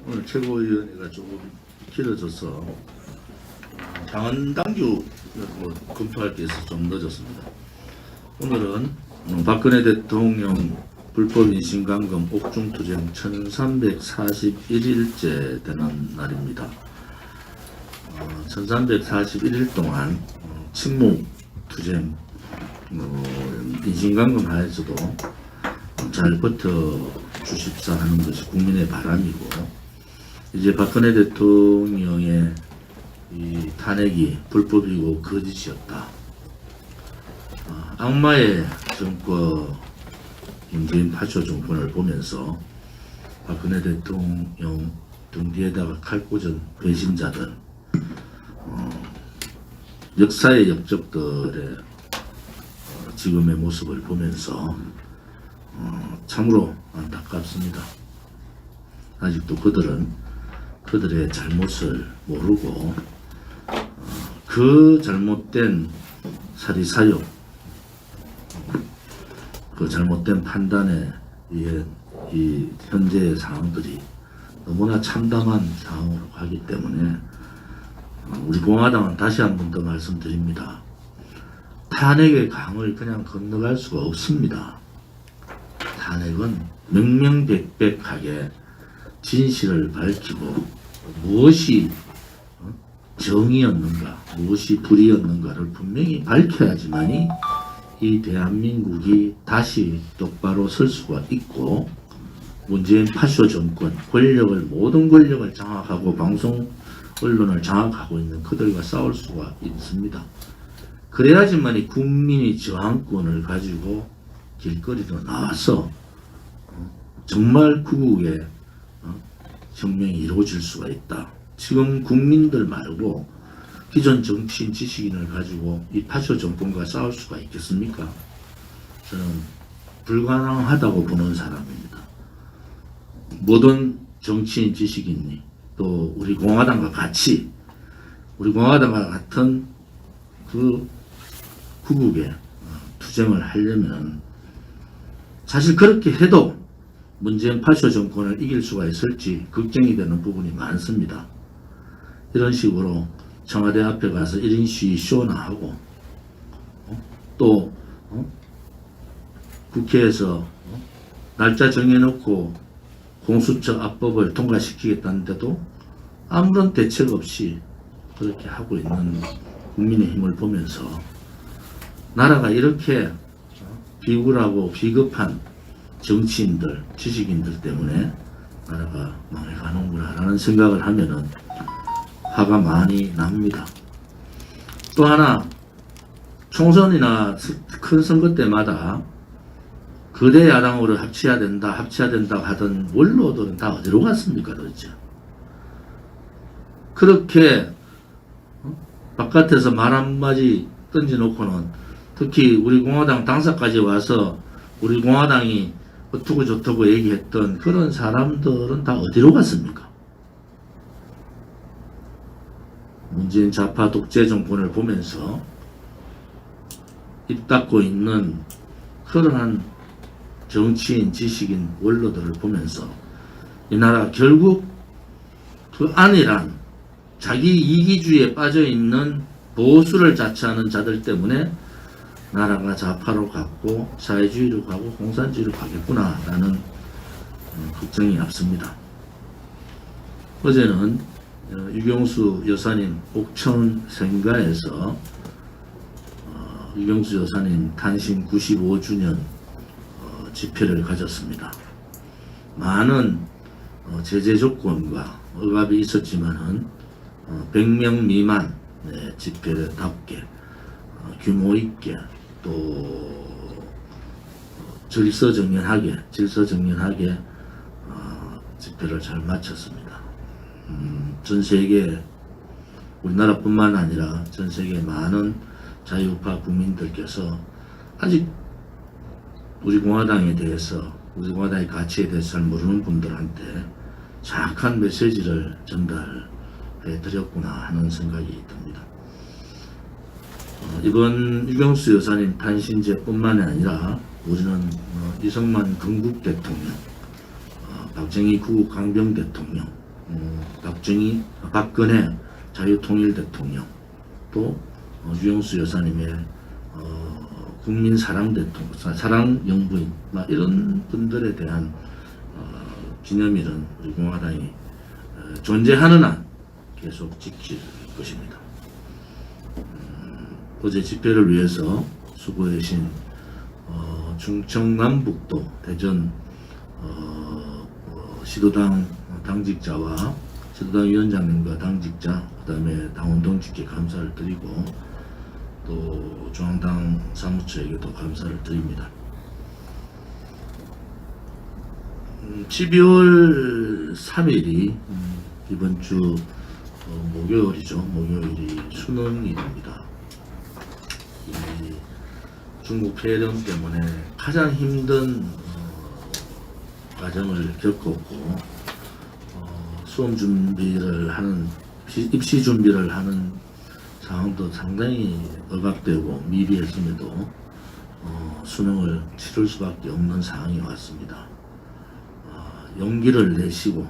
오늘 최고위원회가 조금 길어져서 당헌 당규 검토할 게 있어서 좀 늦었습니다. 오늘은 박근혜 대통령 불법 인신감금 옥중투쟁 1341일째 되는 날입니다. 1341일 동안 침묵투쟁 인신감금 하에서도 잘 버텨주십사 하는 것이 국민의 바람이고, 이제 박근혜 대통령의 이 탄핵이 불법이고 거짓이었다. 악마의 정권 문재인 파쇼 정권을 보면서 박근혜 대통령 등 뒤에다가 칼 꽂은 배신자들, 역사의 역적들의 지금의 모습을 보면서 참으로 안타깝습니다. 아직도 그들의 잘못을 모르고 그 잘못된 사리사욕, 그 잘못된 판단에 의해 이 현재의 상황들이 너무나 참담한 상황으로 가기 때문에 우리 공화당은 다시 한 번 더 말씀드립니다. 탄핵의 강을 그냥 건너갈 수가 없습니다. 탄핵은 명명백백하게 진실을 밝히고 무엇이 정의였는가, 무엇이 불의였는가를 분명히 밝혀야지만이 이 대한민국이 다시 똑바로 설 수가 있고, 문재인 파쇼 정권, 모든 권력을 장악하고 방송 언론을 장악하고 있는 그들과 싸울 수가 있습니다. 그래야지만이 국민이 저항권을 가지고 길거리로 나와서 정말 구국의 혁명이 이루어질 수가 있다. 지금 국민들 말고 기존 정치인 지식인을 가지고 이 파쇼 정권과 싸울 수가 있겠습니까? 저는 불가능하다고 보는 사람입니다. 모든 정치인 지식인이 또 우리 공화당과 같이, 우리 공화당과 같은 그 구국의 투쟁을 하려면 사실 그렇게 해도 문재인 파쇼 정권을 이길 수가 있을지 걱정이 되는 부분이 많습니다. 이런 식으로 청와대 앞에 가서 1인 시위 쇼나 하고 또 국회에서 날짜 정해놓고 공수처 압법을 통과시키겠다는데도 아무런 대책 없이 그렇게 하고 있는 국민의힘을 보면서 나라가 이렇게 비굴하고 비겁한 정치인들, 지식인들 때문에 나라가 망해가는구나 라는 생각을 하면은 화가 많이 납니다. 또 하나, 총선이나 큰 선거 때마다 거대 야당으로 합쳐야 된다 하던 원로들은 다 어디로 갔습니까 도대체? 그렇게 바깥에서 말 한마디 던져놓고는, 특히 우리 공화당 당사까지 와서 우리 공화당이 어떻고 저떻고 얘기했던 그런 사람들은 다 어디로 갔습니까? 문재인 좌파 독재 정권을 보면서 입 닫고 있는 그러한 정치인, 지식인, 원로들을 보면서 이 나라 결국 그 안이란 자기 이기주의에 빠져있는 보수를 자처하는 자들 때문에 나라가 좌파로 갔고 사회주의로 가고 공산주의로 가겠구나 라는 걱정이 앞섭니다. 어제는 유경수 여사님 옥천 생가에서 유경수 여사님 탄신 95주년 집회를 가졌습니다. 많은 제재 조건과 억압이 있었지만은 100명 미만 집회답게 규모 있게 또 질서정연하게 집회를 잘 마쳤습니다. 전 세계, 우리나라뿐만 아니라 전 세계 많은 자유우파 국민들께서 아직 우리 공화당에 대해서, 우리 공화당의 가치에 대해서 잘 모르는 분들한테 정확한 메시지를 전달해 드렸구나 하는 생각이 듭니다. 이번 유경수 여사님 탄신제뿐만 아니라 우리는 이승만 건국 대통령, 박정희 구국 강병 대통령, 박근혜 자유통일 대통령, 또 유영수 여사님의 국민 사랑 대통령, 사랑 영부인, 이런 분들에 대한 기념일은 우리 공화당이 존재하는 한 계속 지킬 것입니다. 어제 집회를 위해서 수고해주신 충청남북도 대전 시도당 당직자와 시도당 위원장님과 당직자, 그 다음에 당원동지께 감사를 드리고 또 중앙당 사무처에게도 감사를 드립니다. 12월 3일이 이번 주 목요일이죠. 목요일이 수능일입니다. 이 중국 폐렴 때문에 가장 힘든 과정을 겪었고 수험 준비를 하는 입시 준비를 하는 상황도 상당히 억압되고 미비했음에도 수능을 치를 수밖에 없는 상황이 왔습니다. 용기를 내시고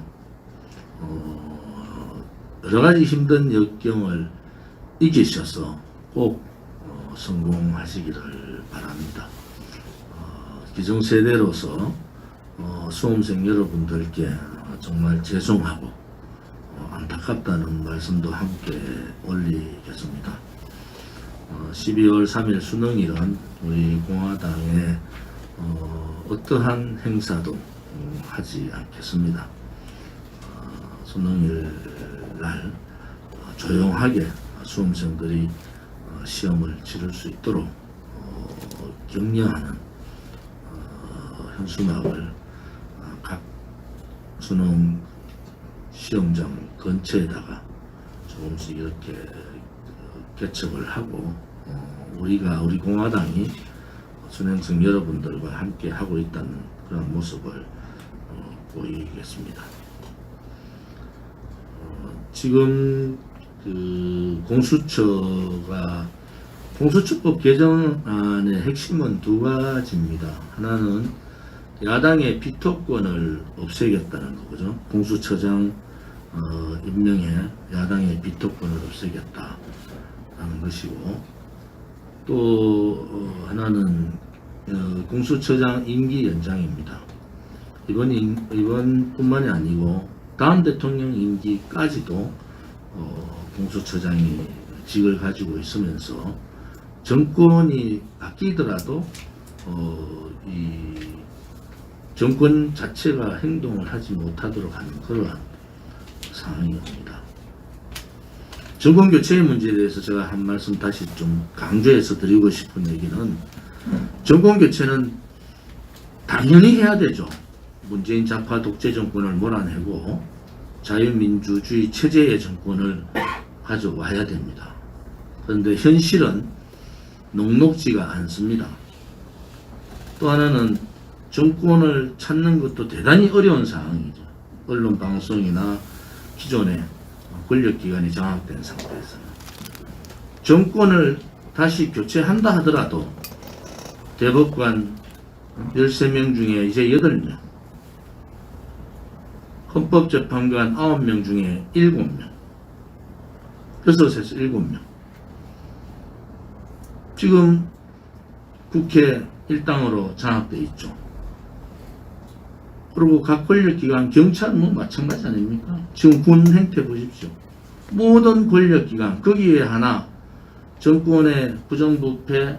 여러 가지 힘든 역경을 이기셔서 꼭 성공하시기를 바랍니다. 기성세대로서 수험생 여러분들께 정말 죄송하고 안타깝다는 말씀도 함께 올리겠습니다. 12월 3일 수능일은 우리 공화당의 어떠한 행사도 하지 않겠습니다. 수능일 날 조용하게 수험생들이 시험을 치를 수 있도록 격려하는 현수막을 각 수능 시험장 근처에다가 조금씩 이렇게 개척을 하고 우리 공화당이 수능생 여러분들과 함께 하고 있다는 그런 모습을 보이겠습니다. 지금 그 공수처법 개정안의 핵심은 두 가지입니다. 하나는 야당의 비토권을 없애겠다는 거죠. 공수처장 임명에 야당의 비토권을 없애겠다는 것이고, 또 하나는 공수처장 임기 연장입니다. 이번뿐만이 아니고 다음 대통령 임기까지도 공수처장이 직을 가지고 있으면서 정권이 바뀌더라도 이 정권 자체가 행동을 하지 못하도록 하는 그러한 상황이 옵니다. 정권 교체의 문제에 대해서 제가 한 말씀 다시 좀 강조해서 드리고 싶은 얘기는, 정권 교체는 당연히 해야 되죠. 문재인 좌파 독재 정권을 몰아내고 자유민주주의 체제의 정권을 가져와야 됩니다. 그런데 현실은 녹록지가 않습니다. 또 하나는 정권을 찾는 것도 대단히 어려운 상황이죠. 언론 방송이나 기존의 권력기관이 장악된 상태에서는 정권을 다시 교체한다 하더라도 대법관 13명 중에 이제 8명, 헌법재판관 9명 중에 7명, 6에서 7명. 지금 국회 일당으로 장악되어 있죠. 그리고 각 권력기관, 경찰은 마찬가지 아닙니까? 지금 군 행태 보십시오. 모든 권력기관, 거기에 하나 정권의 부정부패,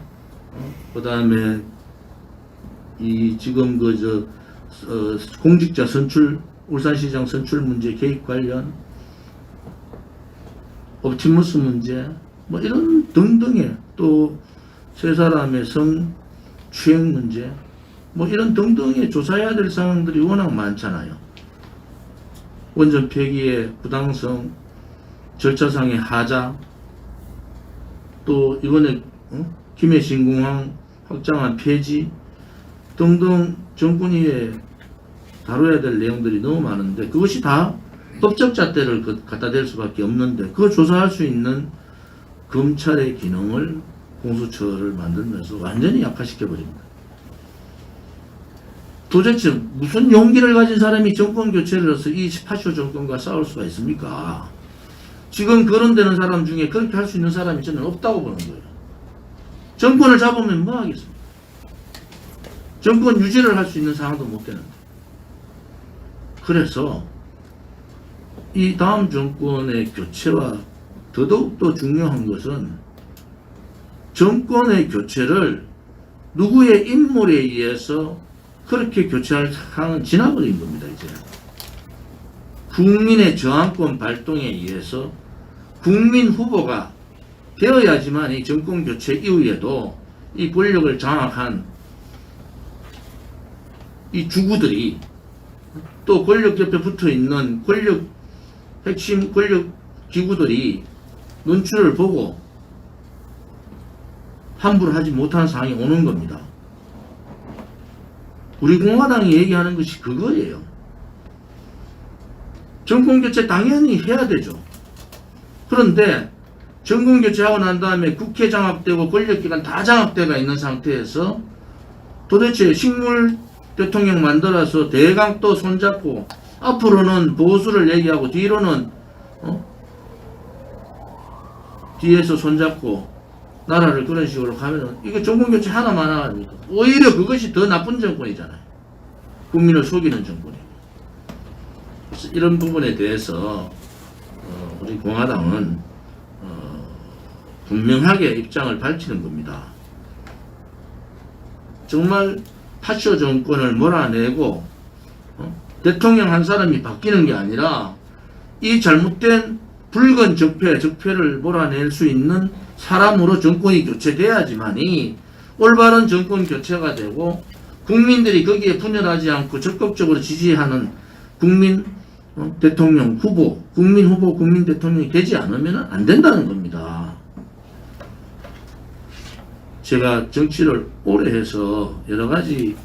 그 다음에 이 지금 공직자 선출, 울산시장 선출 문제 개입 관련, 옵티머스 문제, 이런 등등의, 또 세 사람의 성추행 문제, 이런 등등의 조사해야 될 상황들이 워낙 많잖아요. 원전 폐기의 부당성, 절차상의 하자, 또 이번에 김해신공항 확장한 폐지 등등 정권위에 다뤄야 될 내용들이 너무 많은데, 그것이 다 법적 잣대를 갖다 댈 수밖에 없는데, 그거 조사할 수 있는 검찰의 기능을 공수처를 만들면서 완전히 약화시켜 버립니다. 도대체 무슨 용기를 가진 사람이 정권 교체를 해서 이 파쇼 정권과 싸울 수가 있습니까? 지금 거론되는 사람 중에 그렇게 할 수 있는 사람이 저는 없다고 보는 거예요. 정권을 잡으면 뭐 하겠습니까? 정권 유지를 할 수 있는 상황도 못 되는데. 그래서 이 다음 정권의 교체와 더더욱더 중요한 것은 정권의 교체를 누구의 인물에 의해서 그렇게 교체할 상황은 지나버린 겁니다. 이제 국민의 저항권 발동에 의해서 국민 후보가 되어야지만 이 정권 교체 이후에도 이 권력을 장악한 이 주구들이 또 권력 옆에 붙어 있는 권력 핵심 권력 기구들이 눈치를 보고 함부로 하지 못하는 상황이 오는 겁니다. 우리 공화당이 얘기하는 것이 그거예요. 정권교체 당연히 해야 되죠. 그런데 정권교체하고 난 다음에 국회 장악되고 권력기관 다 장악되어 있는 상태에서 도대체 식물 대통령 만들어서 대강 또 손잡고 앞으로는 보수를 얘기하고 뒤로는 뒤에서 손잡고 나라를 그런 식으로 가면은 이거 정권교체 하나만 합니까? 오히려 그것이 더 나쁜 정권이잖아요. 국민을 속이는 정권이고. 그래서 이런 부분에 대해서 우리 공화당은 분명하게 입장을 밝히는 겁니다. 정말 파쇼 정권을 몰아내고 대통령 한 사람이 바뀌는 게 아니라 이 잘못된 붉은 적폐를 몰아낼 수 있는 사람으로 정권이 교체돼야지만이 올바른 정권 교체가 되고 국민들이 거기에 분열하지 않고 적극적으로 지지하는 국민 대통령 후보, 국민 대통령이 되지 않으면 안 된다는 겁니다. 제가 정치를 오래 해서 여러 가지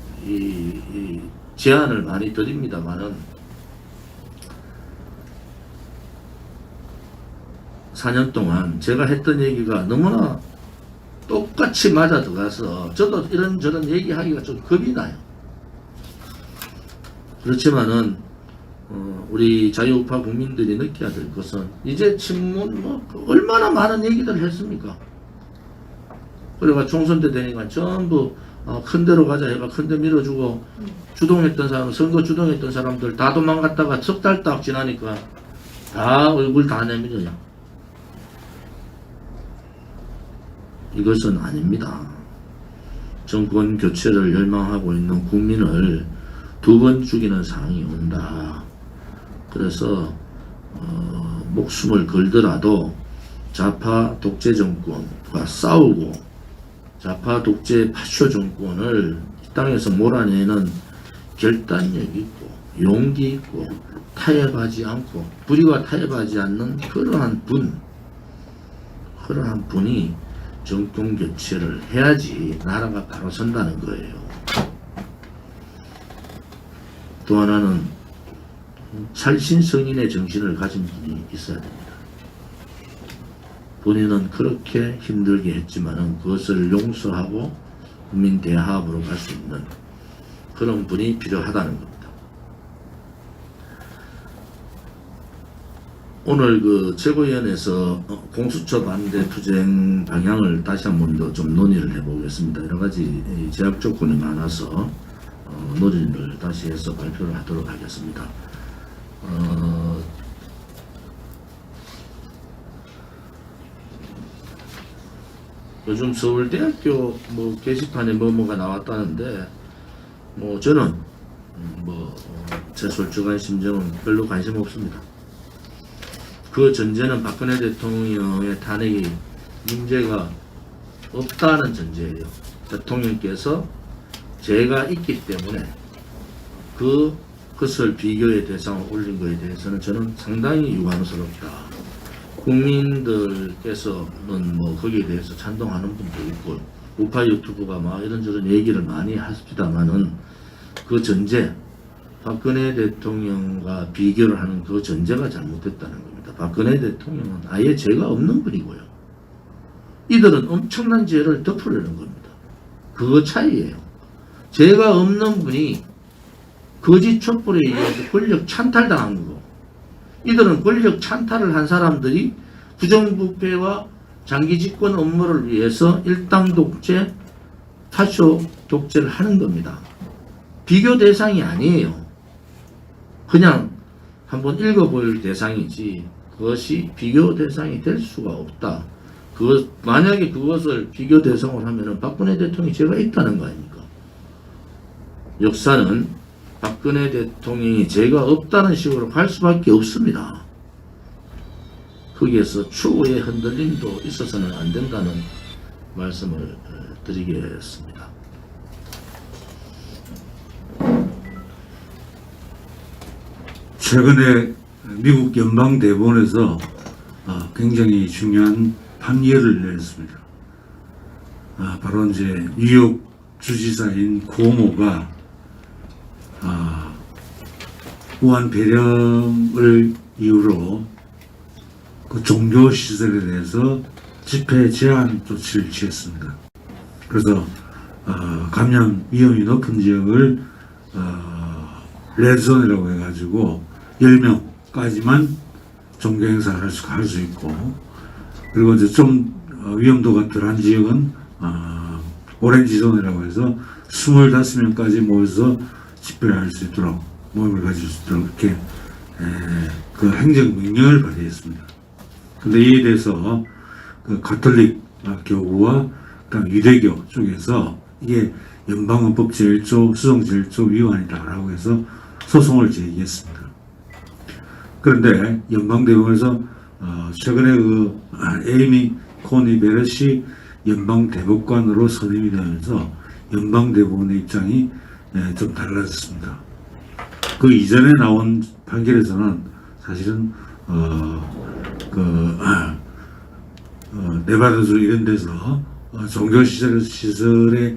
제안을 많이 드립니다만은 4년 동안 제가 했던 얘기가 너무나 똑같이 맞아 들어가서 저도 이런저런 얘기하기가 좀 겁이 나요. 그렇지만은 우리 자유우파 국민들이 느껴야 될 것은 이제 친문 얼마나 많은 얘기들을 했습니까? 그래가 총선 때 되니까 전부 큰 데로 가자 해가 큰 데 밀어주고 주동했던 사람, 선거 주동했던 사람들 다 도망갔다가 석 달 딱 지나니까 다 얼굴 다 내밀어요. 이것은 아닙니다. 정권 교체를 열망하고 있는 국민을 두 번 죽이는 상황이 온다. 그래서 목숨을 걸더라도 좌파 독재 정권과 싸우고 좌파 독재 파쇼 정권을 이 땅에서 몰아내는 결단력 있고 용기 있고 타협하지 않고 불의와 타협하지 않는 그러한 분이 정권 교체를 해야지 나라가 바로 선다는 거예요. 또 하나는 살신성인의 정신을 가진 분이 있어야 됩니다. 본인은 그렇게 힘들게 했지만은 그것을 용서하고 국민 대화합으로 갈 수 있는 그런 분이 필요하다는 겁니다. 오늘 그 최고위원회에서 공수처 반대 투쟁 방향을 다시 한 번 더 좀 논의를 해보겠습니다. 여러 가지 제약 조건이 많아서 논의를 다시 해서 발표를 하도록 하겠습니다. 요즘 서울대학교 게시판에 뭐가 나왔다는데 저는 제 솔직한 심정은 별로 관심 없습니다. 그 전제는 박근혜 대통령의 탄핵이 문제가 없다는 전제예요. 대통령께서 죄가 있기 때문에 그것을 비교의 대상을 올린 것에 대해서는 저는 상당히 유감스럽다. 국민들께서는 거기에 대해서 찬동하는 분도 있고 우파 유튜브가 막 이런저런 얘기를 많이 하십니다만은 그 전제, 박근혜 대통령과 비교를 하는 그 전제가 잘못됐다는 겁니다. 박근혜 대통령은 아예 죄가 없는 분이고요. 이들은 엄청난 죄를 덮으려는 겁니다. 그거 차이예요. 죄가 없는 분이 거짓 촛불에 의해서 권력 찬탈당한 거고, 이들은 권력 찬탈을 한 사람들이 부정부패와 장기 집권 업무를 위해서 일당 독재, 파쇼 독재를 하는 겁니다. 비교 대상이 아니에요. 그냥 한번 읽어볼 대상이지 그것이 비교 대상이 될 수가 없다. 만약에 그것을 비교 대상으로 하면은 박근혜 대통령이 죄가 있다는 거 아닙니까? 역사는 박근혜 대통령이 죄가 없다는 식으로 갈 수밖에 없습니다. 거기에서 추후의 흔들림도 있어서는 안 된다는 말씀을 드리겠습니다. 최근에 미국 연방대법원에서 굉장히 중요한 판결을 내렸습니다. 바로 이제 뉴욕 주지사인 구오모가 우한 배령을 이유로 그 종교 시설에 대해서 집회 제한 조치를 취했습니다. 그래서 감염 위험이 높은 지역을 레드존이라고 해가지고 10명까지만 종교 행사를 할 수 있고, 그리고 이제 좀 위험도가 덜한 지역은 오렌지존이라고 해서 25명까지 모여서 집회를 할 수 있도록, 모임을 가질 수 있도록 이렇게 그 행정명령을 발의했습니다. 근데 이에 대해서 그 가톨릭 교구와 유대교 쪽에서 이게 연방헌법 제1조 수정 제1조 위반이다라고 해서 소송을 제기했습니다. 그런데 연방대법원에서 최근에 그 에이미 코니 베렛이 연방대법관으로 선임이 되면서 연방대법원의 입장이 좀 달라졌습니다. 그 이전에 나온 판결에서는 사실은 네바다주 이런 데서 종교시설에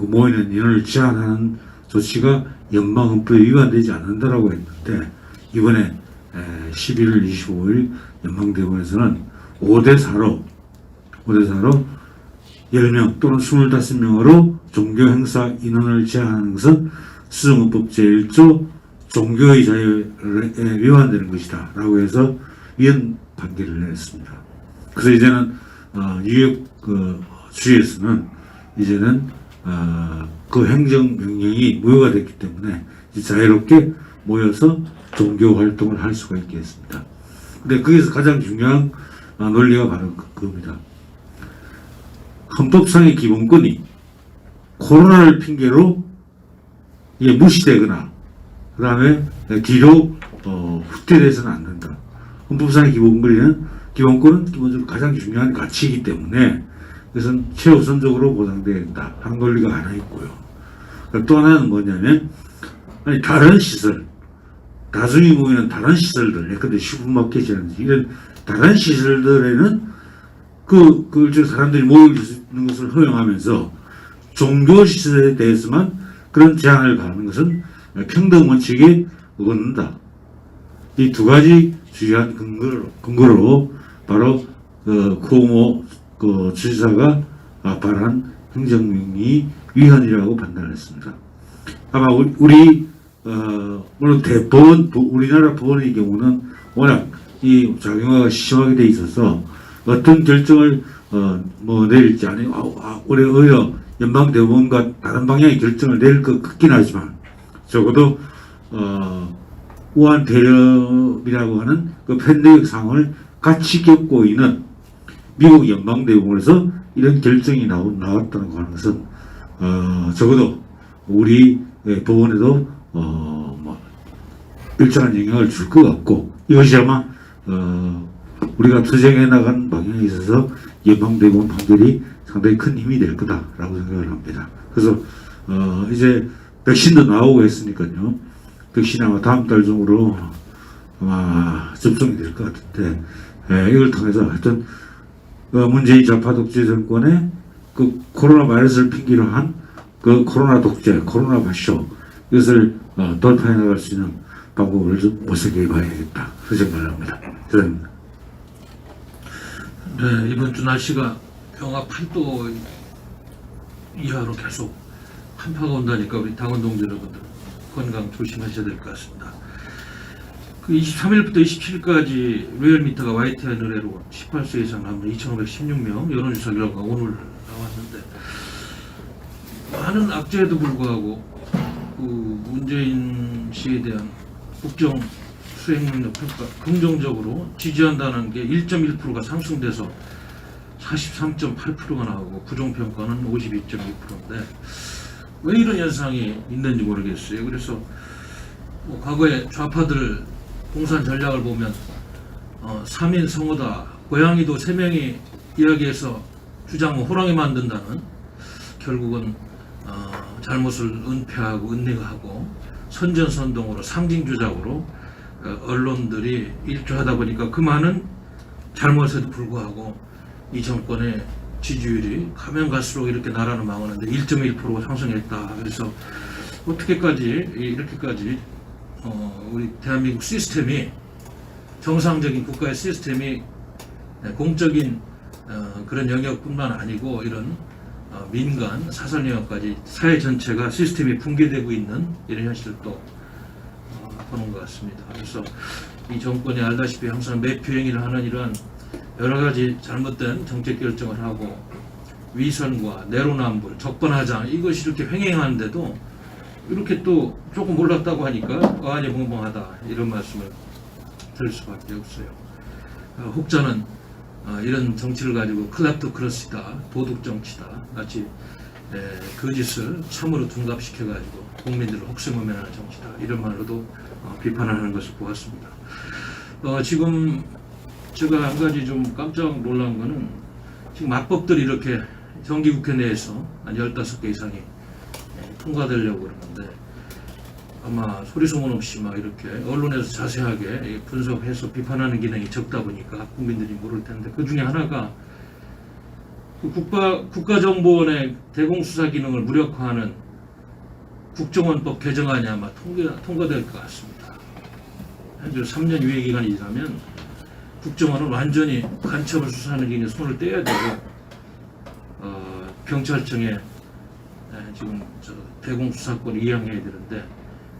모이는 인원을 제한하는 조치가 연방헌법에 위반되지 않는다라고 했는데, 이번에 11월 25일 연방대법원에서는 5대4로 10명 또는 25명으로 종교행사 인원을 제한하는 것은 수정헌법 제1조 종교의 자유에 위반되는 것이다 라고 해서 위헌 판결을 내렸습니다. 그래서 이제는 뉴욕 주에서는 이제는 그 행정명령이 무효가 됐기 때문에 자유롭게 모여서 종교 활동을 할 수가 있게 했습니다. 근데 거기서 가장 중요한 논리가 바로 그겁니다. 헌법상의 기본권이 코로나를 핑계로 이게 무시되거나 그 다음에 뒤로 후퇴돼서는 안 된다. 헌법상의 기본권은 기본적으로 가장 중요한 가치이기 때문에 그것은 최우선적으로 보장되어야 된다 하는 논리가 하나 있고요. 또 하나는 뭐냐면, 다른 시설, 다중이 모이는 다른 시설들, 예컨대 슈퍼마켓이라든지 이런 다른 시설들에는 그 사람들이 모일 수 있는 것을 허용하면서 종교 시설에 대해서만 그런 제한을 가하는 것은 평등 원칙에 어긋난다. 이 두 가지 주요한 근거로 바로 구오모 주지사가 발한 행정명령이 위헌이라고 판단했습니다. 아마 물론 대법원, 우리나라 법원의 경우는 워낙 이 작용화가 심하게 돼 있어서 어떤 결정을 내릴지 오히려 연방대법원과 다른 방향의 결정을 내릴 것 같긴 하지만, 적어도 우한 대협이라고 하는 그 팬데믹 상황을 같이 겪고 있는 미국 연방대법원에서 이런 결정이 나왔다는 거 하는 것은 적어도 우리 법원에도 일정한 영향을 줄 것 같고, 이것이 아마 우리가 투쟁해 나간 방향에 있어서 연방대법원 판결이 상당히 큰 힘이 될 거다라고 생각을 합니다. 그래서 이제 백신도 나오고 했으니까요. 백신이 아마 다음 달 중으로 아마 접종이 될 것 같은데, 이걸 통해서 하여튼 문재인 좌파 독재 정권의 그 코로나 바이러스를 핑계로 한 그 코로나 독재, 코로나 파쇼, 이것을 돌파해 나갈 수 있는 방법을 좀 모색해 봐야겠다, 그 생각을 합니다. 그렇습니다. 네, 이번 주 날씨가 영하 8도 이하로 계속 한파가 온다니까 우리 당원 동지 여러분들 건강 조심하셔야 될 것 같습니다. 그 23일부터 27일까지 로열미터가 YTI 의뢰로 18세 이상 남자 2,516명 여론조사 결과 오늘 나왔는데, 많은 악재에도 불구하고 그 문재인 씨에 대한 국정 수행 능력 평가 긍정적으로 지지한다는 게 1.1%가 상승돼서 43.8%가 나오고 부정평가는 52.2%인데 왜 이런 현상이 있는지 모르겠어요. 그래서 뭐 과거에 좌파들 공산 전략을 보면 3인 성호다, 고양이도 3명이 이야기해서 주장을 호랑이 만든다는, 결국은 잘못을 은폐하고 은닉하고 선전선동으로 상징주작으로 언론들이 일조하다 보니까 그 많은 잘못에도 불구하고 이 정권의 지지율이 가면 갈수록 이렇게 나라는 망하는데 1.1%가 상승했다. 그래서 이렇게까지 우리 대한민국 시스템이, 정상적인 국가의 시스템이 공적인 그런 영역뿐만 아니고 이런 민간 사설 영역까지 사회 전체가 시스템이 붕괴되고 있는 이런 현실도 보는 것 같습니다. 그래서 이 정권이 알다시피 항상 매표행위를 하는 이러한 여러 가지 잘못된 정책 결정을 하고 위선과 내로남불, 적반하장, 이것이 이렇게 횡행하는데도 이렇게 또 조금 올랐다고 하니까 어안이벙벙하다, 이런 말씀을 드릴 수밖에 없어요. 혹자는 이런 정치를 가지고 클랩토크러시다, 도둑정치다, 마치 거짓을 참으로 둔갑시켜가지고 국민들을 혹세무면하는 정치다, 이런 말로도 비판하는 것을 보았습니다. 지금 제가 한 가지 좀 깜짝 놀란 거는, 지금 악법들이 이렇게 정기국회 내에서 한 15개 이상이 통과되려고 그러는데, 아마 소리소문 없이 막 이렇게 언론에서 자세하게 분석해서 비판하는 기능이 적다 보니까 국민들이 모를 텐데, 그 중에 하나가 그 국가정보원의 대공수사 기능을 무력화하는 국정원법 개정안이 아마 통과될 것 같습니다. 현재 3년 유예 기간이 지나면 국정원은 완전히 간첩을 수사하는 기능에 손을 떼야 되고, 경찰청에 지금 대공수사권을 이양해야 되는데,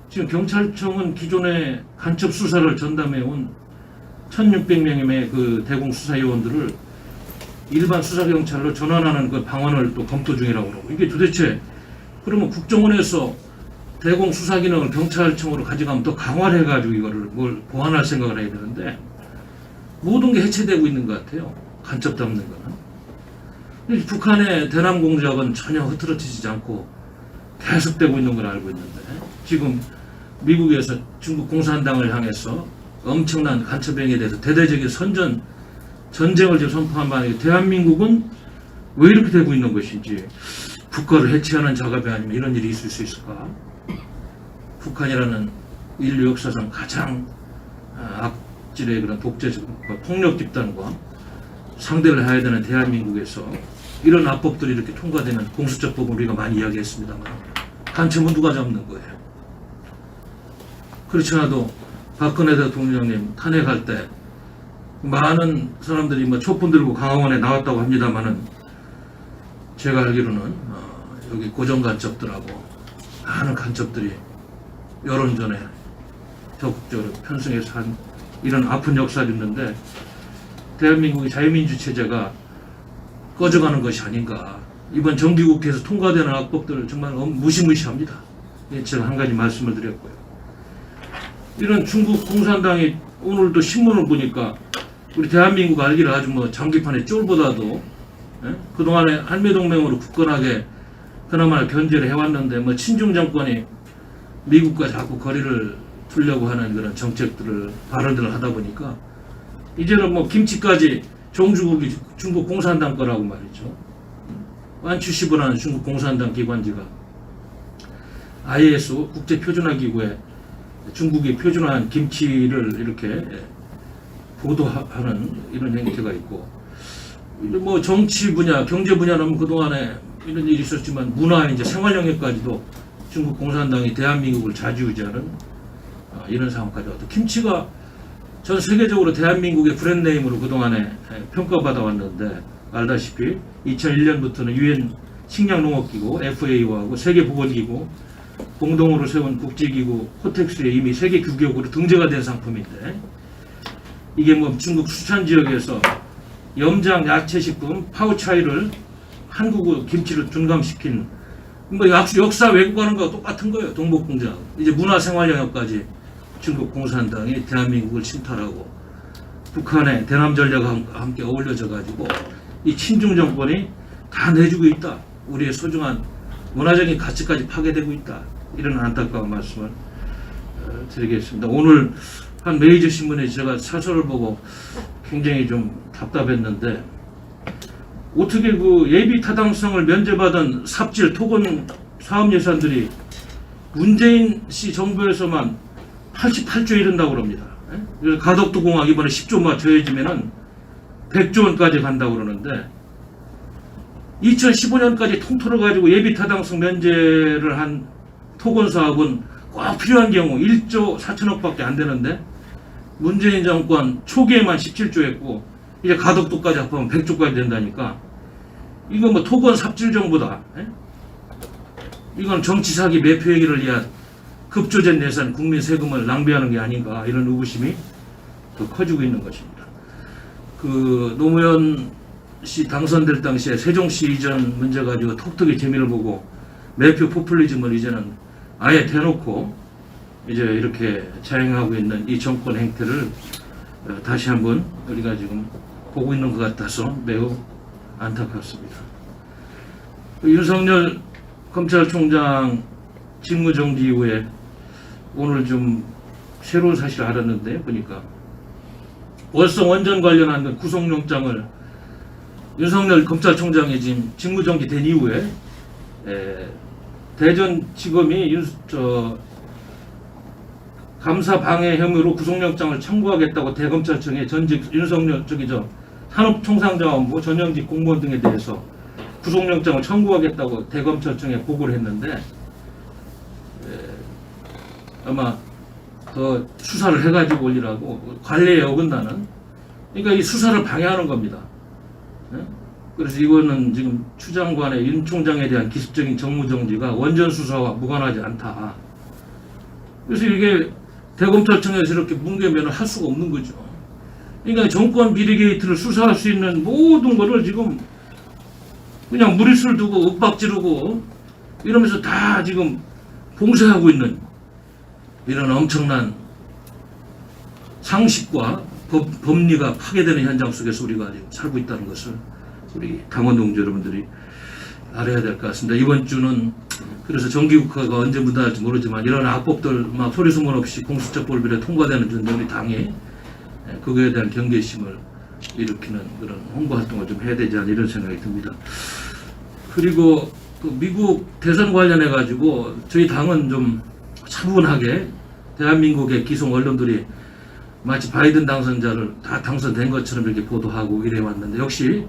지금 경찰청은 기존에 간첩 수사를 전담해온 1,600명의 그 대공수사요원들을 일반 수사경찰로 전환하는 그 방안을 또 검토 중이라고 그러고, 이게 도대체 그러면 국정원에서 대공수사 기능을 경찰청으로 가져가면 더 강화를 해가지고 이거를 뭘 보완할 생각을 해야 되는데, 모든 게 해체되고 있는 것 같아요. 간첩 잡는 거는. 북한의 대남 공작은 전혀 흐트러지지 않고 계속되고 있는 걸 알고 있는데, 지금 미국에서 중국 공산당을 향해서 엄청난 간첩 행위에 대해서 대대적인 전쟁을 지금 선포한 바에 대한민국은 왜 이렇게 되고 있는 것인지, 국가를 해체하는 작업이 아니면 이런 일이 있을 수 있을까? 북한이라는 인류 역사상 가장 악질의 그런 독재적 폭력 집단과 상대를 해야 되는 대한민국에서 이런 악법들이 이렇게 통과되면, 공수처법은 우리가 많이 이야기했습니다만 간첩은 누가 잡는 거예요? 그렇지 않아도 박근혜 대통령님 탄핵할 때 많은 사람들이 뭐 촛불 들고 강화원에 나왔다고 합니다만은, 제가 알기로는 여기 고정 간첩들하고 많은 간첩들이 여론전에 적극적으로 편승해서 한 이런 아픈 역사가 있는데, 대한민국의 자유민주 체제가 꺼져가는 것이 아닌가. 이번 정기국회에서 통과되는 악법들을 정말 무시무시합니다. 제가 한 가지 말씀을 드렸고요. 이런 중국 공산당이 오늘도 신문을 보니까 우리 대한민국 알기를 아주 뭐 장기판의 쫄보다도 그동안에 한미동맹으로 굳건하게 그나마 견제를 해왔는데, 뭐 친중 정권이 미국과 자꾸 거리를 두려고 하는 그런 정책들을, 발언들을 하다 보니까 이제는 뭐 김치까지 종주국이 중국 공산당 거라고 말이죠. 완추시브라는 중국 공산당 기관지가 ISO 국제표준화기구에 중국이 표준화한 김치를 이렇게 보도하는 이런 행태가 있고, 뭐 정치 분야, 경제 분야는 그동안에 이런 일이 있었지만 문화, 이제 생활 영역까지도 중국 공산당이 대한민국을 좌지우지하는 이런 상황까지 왔다. 김치가 전 세계적으로 대한민국의 브랜드네임으로 그동안에 평가받아 왔는데, 알다시피 2001년부터는 UN 식량농업기구 FAO하고 세계보건기구 공동으로 세운 국제기구 코텍스에 이미 세계 규격으로 등재가 된 상품인데, 이게 뭐 중국 수찬 지역에서 염장 야채식품 파우차이를 한국 김치를 둔감시킨 뭐 역사 왜곡하는 거와 똑같은 거예요. 동북공작. 이제 문화생활 영역까지 중국 공산당이 대한민국을 침탈하고 북한의 대남 전략과 함께 어울려져 가지고 이 친중 정권이 다 내주고 있다. 우리의 소중한 문화적인 가치까지 파괴되고 있다. 이런 안타까운 말씀을 드리겠습니다. 오늘 한 메이저 신문에 제가 사설을 보고 굉장히 좀 답답했는데, 어떻게 그 예비 타당성을 면제받은 삽질 토건 사업 예산들이 문재인 씨 정부에서만 88조에 이른다고 그럽니다. 그래서 가덕도 공항 이번에 10조만 더해지면은 100조 원까지 간다고 그러는데, 2015년까지 통틀어 가지고 예비 타당성 면제를 한 토건 사업은 꼭 필요한 경우 1조 4천억밖에 안 되는데, 문재인 정권 초기에만 17조 했고 이제 가덕도까지 합하면 100조까지 된다니까, 이거 뭐 토건 삽질 정부다. 이건 정치 사기 매표 행위를 위한 급조된 예산, 국민 세금을 낭비하는 게 아닌가, 이런 의구심이 더 커지고 있는 것입니다. 그 노무현 씨 당선될 당시에 세종시 이전 문제 가지고 톡톡이 재미를 보고 매표 포퓰리즘을 이제는 아예 대놓고 이제 이렇게 자행하고 있는 이 정권 행태를 다시 한번 우리가 지금 보고 있는 것 같아서 매우 안타깝습니다. 윤석열 검찰총장 직무정지 이후에 오늘 좀 새로운 사실을 알았는데, 보니까 월성 원전 관련한 구속영장을 윤석열 검찰총장이 지금 직무정지 된 이후에 대전지검이 감사 방해 혐의로 구속영장을 청구하겠다고 대검찰청에 전직 윤석열 산업통상자원부 전현직 공무원 등에 대해서 구속영장을 청구하겠다고 대검찰청에 보고를 했는데, 아마 더 수사를 해가지고 올리라고, 관례에 어긋나는, 그러니까 이 수사를 방해하는 겁니다. 그래서 이거는 지금 추 장관의 윤 총장에 대한 기습적인 정무정지가 원전 수사와 무관하지 않다. 그래서 이게 대검찰청에서 이렇게 뭉개면 할 수가 없는 거죠. 그러니까 정권 비리 게이트를 수사할 수 있는 모든 거를 지금 그냥 무리수를 두고 윽박지르고 이러면서 다 지금 봉쇄하고 있는 이런 엄청난 상식과 법리가 파괴되는 현장 속에서 우리가 지금 살고 있다는 것을 우리 당원 동지 여러분들이 알아야 될 것 같습니다. 이번 주는 그래서 정기국회가 언제 무단할지 모르지만 이런 악법들 막 소리 소문 없이 공수처법에 통과되는 중 우리 당이 그거에 대한 경계심을 일으키는 그런 홍보 활동을 좀 해야 되지 않나, 이런 생각이 듭니다. 그리고 그 미국 대선 관련해 가지고 저희 당은 좀 차분하게 대한민국의 기성 언론들이 마치 바이든 당선자를 다 당선된 것처럼 이렇게 보도하고 이래 왔는데, 역시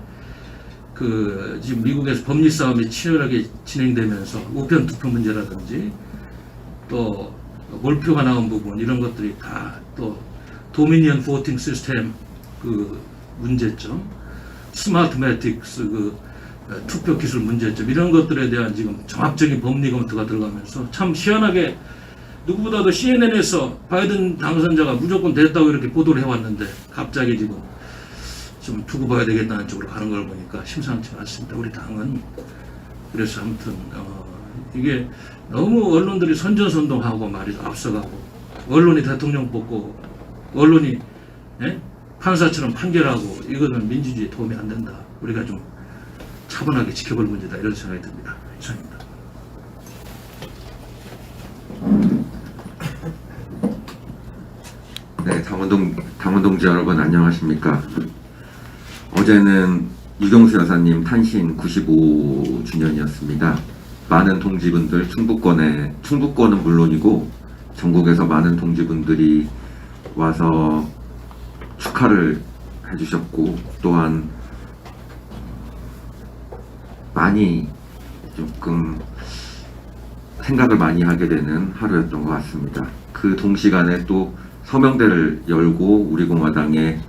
그 지금 미국에서 법리 싸움이 치열하게 진행되면서 우편 투표 문제라든지 또 몰표가 나온 부분, 이런 것들이 다 또 도미니언 보팅 시스템 그 문제점, 스마트 매틱스 그 투표 기술 문제점, 이런 것들에 대한 지금 종합적인 법리 검토가 들어가면서 참 희한하게 누구보다도 CNN에서 바이든 당선자가 무조건 됐다고 이렇게 보도를 해왔는데, 갑자기 지금 좀 두고 봐야 되겠다는 쪽으로 가는 걸 보니까 심상치 않습니다. 우리 당은 그래서 아무튼 이게 너무 언론들이 선전선동하고 말이죠, 앞서가고 언론이 대통령 뽑고 언론이 판사처럼 판결하고, 이거는 민주주의에 도움이 안 된다. 우리가 좀 차분하게 지켜볼 문제다, 이런 생각이 듭니다. 이상입니다. 네, 당원 동지 여러분 안녕하십니까? 어제는 유경수 여사님 탄신 95주년이었습니다. 많은 동지분들, 충북권은 물론이고 전국에서 많은 동지분들이 와서 축하를 해주셨고, 또한 많이 조금 생각을 많이 하게 되는 하루였던 것 같습니다. 그 동시간에 또 서명대를 열고 우리 공화당의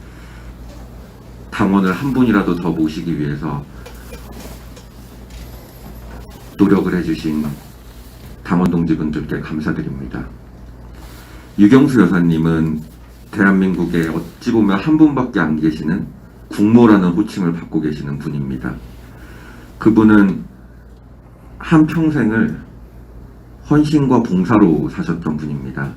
당원을 한 분이라도 더 모시기 위해서 노력을 해주신 당원 동지분들께 감사드립니다. 유경수 여사님은 대한민국에 어찌 보면 한 분밖에 안 계시는 국모라는 호칭을 받고 계시는 분입니다. 그분은 한평생을 헌신과 봉사로 사셨던 분입니다.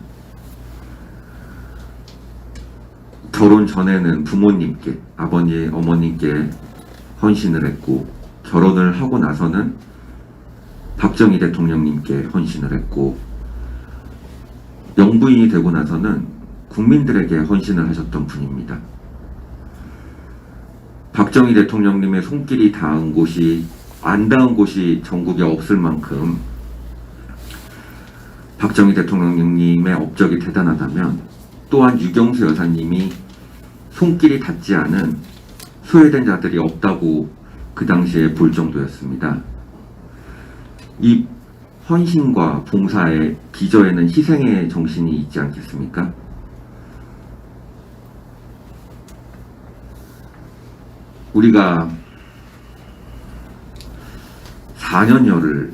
결혼 전에는 부모님께, 아버지, 어머님께 헌신을 했고, 결혼을 하고 나서는 박정희 대통령님께 헌신을 했고, 영부인이 되고 나서는 국민들에게 헌신을 하셨던 분입니다. 박정희 대통령님의 손길이 닿은 곳이, 안 닿은 곳이 전국에 없을 만큼 박정희 대통령님의 업적이 대단하다면, 또한 유경수 여사님이 손길이 닿지 않은 소외된 자들이 없다고 그 당시에 볼 정도였습니다. 이 헌신과 봉사의 기저에는 희생의 정신이 있지 않겠습니까? 우리가 4년여를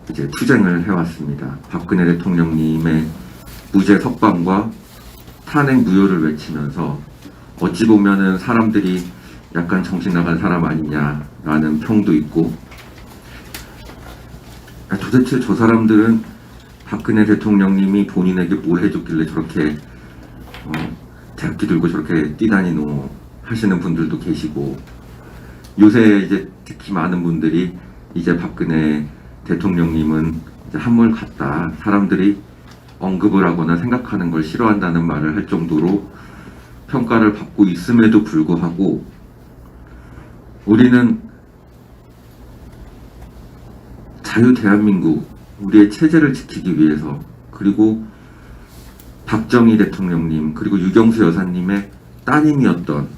이제 투쟁을 해왔습니다. 박근혜 대통령님의 무죄 석방과 탄핵 무효를 외치면서 어찌 보면은 사람들이 약간 정신 나간 사람 아니냐라는 평도 있고, 도대체 저 사람들은 박근혜 대통령님이 본인에게 뭘 해줬길래 저렇게 대학기 들고 저렇게 뛰다니노 하시는 분들도 계시고, 요새 이제 특히 많은 분들이 이제 박근혜 대통령님은 이제 한물 갔다, 사람들이 언급을 하거나 생각하는 걸 싫어한다는 말을 할 정도로 평가를 받고 있음에도 불구하고, 우리는 자유 대한민국, 우리의 체제를 지키기 위해서, 그리고 박정희 대통령님, 그리고 유경수 여사님의 따님이었던,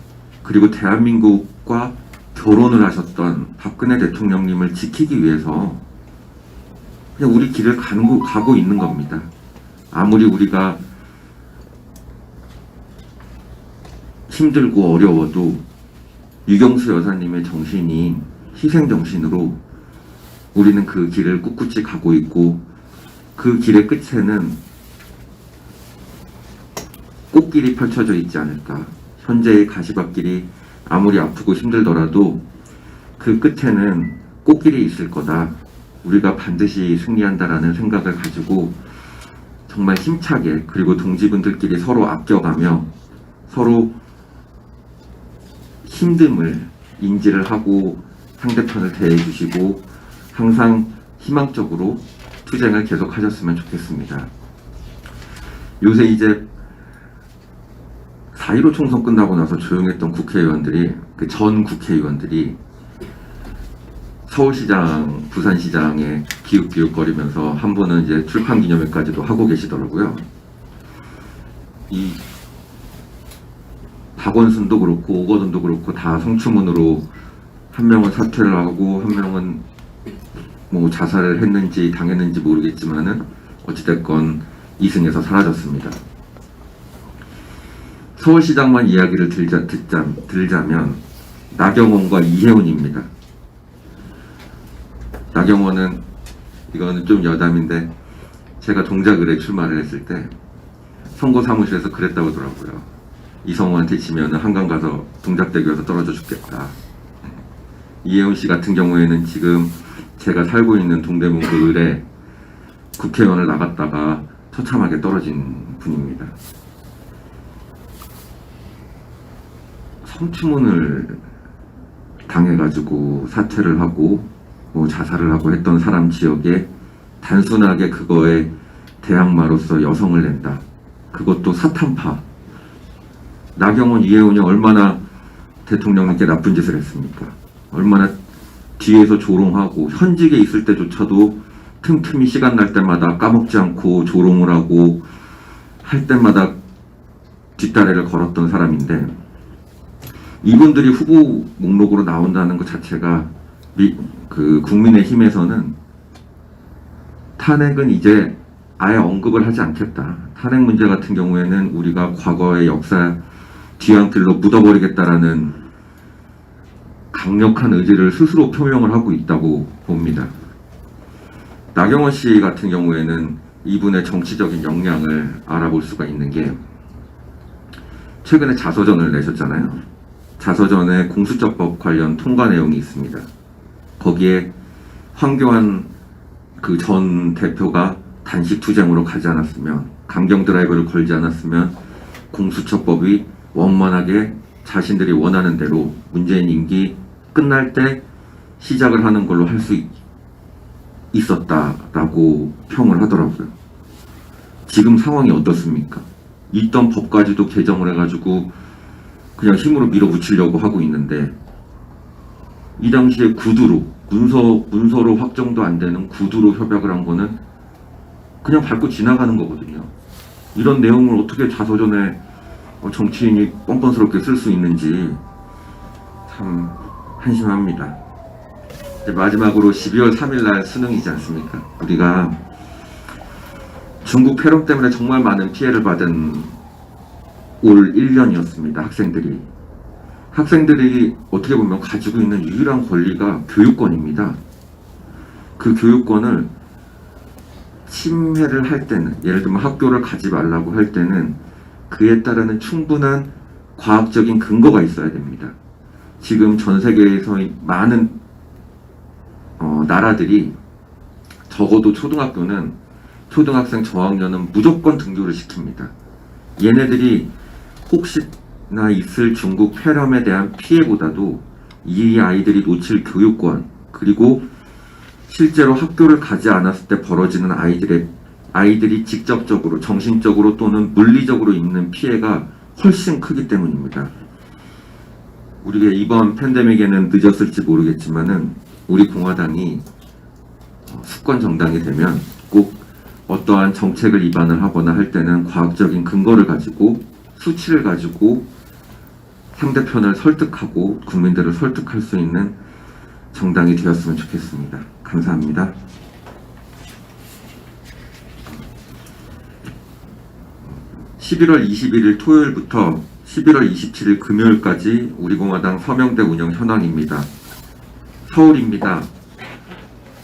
그리고 대한민국과 결혼을 하셨던 박근혜 대통령님을 지키기 위해서 그냥 우리 길을 가고 있는 겁니다. 아무리 우리가 힘들고 어려워도 유경수 여사님의 정신이 희생정신으로 우리는 그 길을 꿋꿋이 가고 있고, 그 길의 끝에는 꽃길이 펼쳐져 있지 않을까. 현재의 가시밭길이 아무리 아프고 힘들더라도 그 끝에는 꽃길이 있을 거다. 우리가 반드시 승리한다라는 생각을 가지고 정말 힘차게, 그리고 동지분들끼리 서로 아껴가며 서로 힘듦을 인지를 하고 상대편을 대해주시고 항상 희망적으로 투쟁을 계속하셨으면 좋겠습니다. 요새 이제 4.15 총선 끝나고 나서 조용했던 국회의원들이, 그 전 국회의원들이 서울시장, 부산시장에 기웃기웃거리면서 한 분은 이제 출판기념회까지도 하고 계시더라고요. 이 박원순도 그렇고 오거돈도 그렇고 다 성추문으로, 한 명은 사퇴를 하고 한 명은 뭐 자살을 했는지 당했는지 모르겠지만은 어찌됐건 이승에서 사라졌습니다. 서울시장만 이야기를 들자면 나경원과 이혜훈입니다. 나경원은, 이거는 좀 여담인데, 제가 동작을에 출마를 했을 때 선거 사무실에서 그랬다고 하더라고요. 이성호한테 지면은 한강 가서 동작대교에서 떨어져 죽겠다. 이혜훈 씨 같은 경우에는 지금 제가 살고 있는 동대문구 을에 국회의원을 나갔다가 처참하게 떨어진 분입니다. 성추문을 당해가지고 사퇴를 하고 뭐 자살을 하고 했던 사람 지역에 단순하게 그거에 대항마로서 여성을 낸다. 그것도 사탄파. 나경원, 이혜훈이 얼마나 대통령님께 나쁜 짓을 했습니까? 얼마나 뒤에서 조롱하고, 현직에 있을 때조차도 틈틈이 시간 날 때마다 까먹지 않고 조롱을 하고 할 때마다 뒷다리를 걸었던 사람인데, 이분들이 후보 목록으로 나온다는 것 자체가 국민의힘에서는 탄핵은 이제 아예 언급을 하지 않겠다. 탄핵 문제 같은 경우에는 우리가 과거의 역사 뒤안길로 묻어버리겠다라는 강력한 의지를 스스로 표명을 하고 있다고 봅니다. 나경원 씨 같은 경우에는 이분의 정치적인 역량을 알아볼 수가 있는 게 최근에 자서전을 내셨잖아요. 자서전에 공수처법 관련 통과 내용이 있습니다. 거기에 황교안 그 전 대표가 단식 투쟁으로 가지 않았으면, 강경 드라이브를 걸지 않았으면 공수처법이 원만하게 자신들이 원하는 대로 문재인 임기 끝날 때 시작을 하는 걸로 할 수 있었다라고 평을 하더라고요. 지금 상황이 어떻습니까? 있던 법까지도 개정을 해가지고 그냥 힘으로 밀어붙이려고 하고 있는데, 이 당시에 구두로 문서로 확정도 안 되는 구두로 협약을 한 거는 그냥 밟고 지나가는 거거든요. 이런 내용을 어떻게 자서전에 정치인이 뻔뻔스럽게 쓸 수 있는지 참 한심합니다. 이제 마지막으로 12월 3일 날 수능이지 않습니까? 우리가 중국 폐렴 때문에 정말 많은 피해를 받은 올 1년이었습니다. 학생들이 어떻게 보면 가지고 있는 유일한 권리가 교육권입니다. 그 교육권을 침해를 할 때는, 예를 들면 학교를 가지 말라고 할 때는 그에 따르는 충분한 과학적인 근거가 있어야 됩니다. 지금 전 세계에서 많은 나라들이 적어도 초등학생 저학년은 무조건 등교를 시킵니다. 얘네들이 혹시나 있을 중국 폐렴에 대한 피해보다도 이 아이들이 놓칠 교육권, 그리고 실제로 학교를 가지 않았을 때 벌어지는 아이들이 직접적으로, 정신적으로 또는 물리적으로 입는 피해가 훨씬 크기 때문입니다. 우리가 이번 팬데믹에는 늦었을지 모르겠지만은 우리 공화당이 수권 정당이 되면 꼭 어떠한 정책을 입안을 하거나 할 때는 과학적인 근거를 가지고, 수치를 가지고 상대편을 설득하고 국민들을 설득할 수 있는 정당이 되었으면 좋겠습니다. 감사합니다. (11월 21일) 토요일부터 11월 27일 금요일까지 우리공화당 서명대 운영 현황입니다. 서울입니다.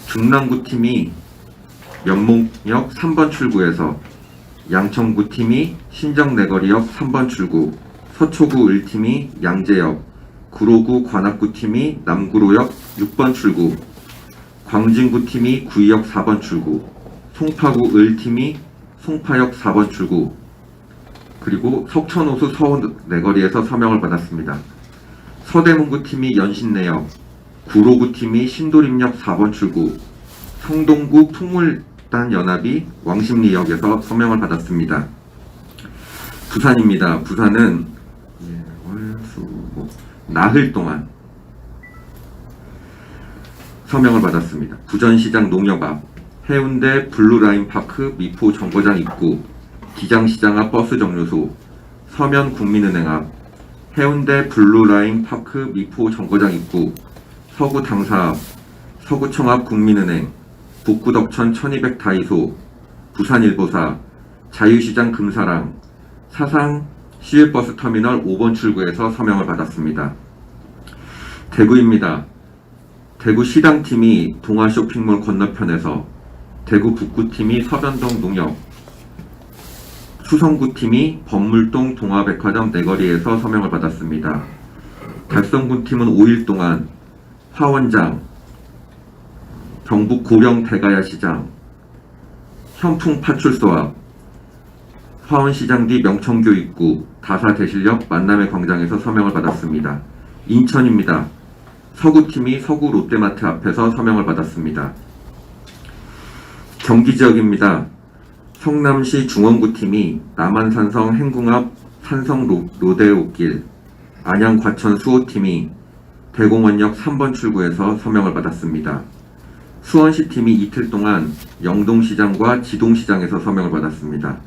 중랑구팀이 면목역 3번 출구에서, 양천구팀이 신정내거리역 3번 출구, 서초구 을팀이 양재역, 구로구 관악구팀이 남구로역 6번 출구, 광진구팀이 구의역 4번 출구, 송파구 을팀이 송파역 4번 출구, 그리고 석천호수 서내거리에서 서명을 받았습니다. 서대문구팀이 연신내역, 구로구팀이 신도림역 4번 출구, 성동구 풍물단 연합이 왕십리역에서 서명을 받았습니다. 부산입니다. 부산은 나흘 동안 서명을 받았습니다. 부전시장 농협 앞, 해운대 블루라인 파크 미포 정거장 입구, 기장시장 앞 버스 정류소, 서면 국민은행 앞, 해운대 블루라인 파크 미포 정거장 입구, 서구 당사 앞, 서구청 앞 국민은행, 북구덕천 1200 다이소, 부산일보사, 자유시장 금사랑, 사상 시외버스 터미널 5번 출구에서 서명을 받았습니다. 대구입니다. 대구 시당팀이 동아 쇼핑몰 건너편에서, 대구 북구팀이 서변동 농협, 수성구팀이 범물동 동아백화점 내거리에서 서명을 받았습니다. 달성군팀은 5일 동안 화원장, 경북 고령 대가야 시장, 현풍 파출소 앞, 화원시장 뒤 명천교 입구, 다사대실역 만남의 광장에서 서명을 받았습니다. 인천입니다. 서구팀이 서구 롯데마트 앞에서 서명을 받았습니다. 경기지역입니다. 성남시 중원구팀이 남한산성 행궁 앞 산성 로데오길, 안양 과천 수호팀이 대공원역 3번 출구에서 서명을 받았습니다. 수원시팀이 이틀 동안 영동시장과 지동시장에서 서명을 받았습니다.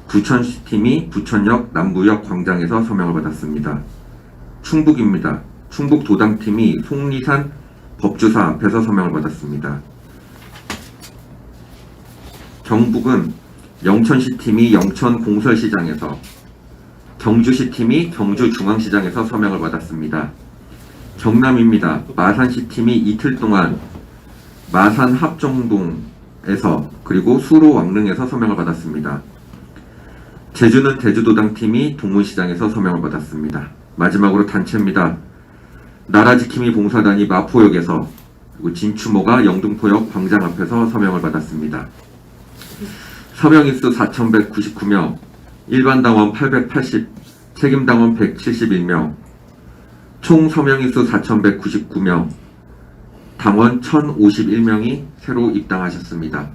부천시팀이 부천역 남부역 광장에서 서명을 받았습니다. 충북입니다. 충북도당팀이 속리산 법주사 앞에서 서명을 받았습니다. 경북은 영천시팀이 영천공설시장에서, 경주시팀이 경주중앙시장에서 서명을 받았습니다. 경남입니다. 마산시팀이 이틀 동안 마산 합정동에서 광장에서 그리고 수로 왕릉에서 서명을 받았습니다. 제주는 제주도당 팀이 동문시장에서 서명을 받았습니다. 마지막으로 단체입니다. 나라지킴이 봉사단이 마포역에서 그리고 진추모가 영등포역 광장 앞에서 서명을 받았습니다. 서명인수 4,199명, 일반당원 880, 책임당원 171명, 총 서명인수 4,199명, 당원 1,051명이 새로 입당하셨습니다.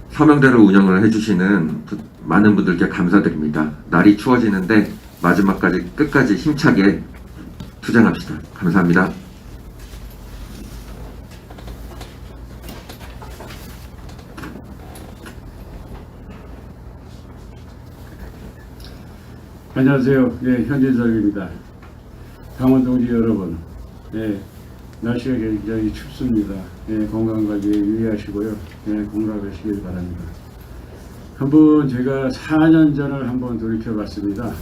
서명대를 운영을 해주시는 많은 분들께 감사드립니다. 날이 추워지는데 마지막까지 끝까지 힘차게 투쟁합시다. 감사합니다. 안녕하세요. 예, 현진석입니다. 당원동지 여러분, 예, 날씨가 굉장히 춥습니다. 예, 건강관리에 유의하시고요. 예, 건강하시길 바랍니다. 한번 제가 4년 전을 한번 돌이켜봤습니다.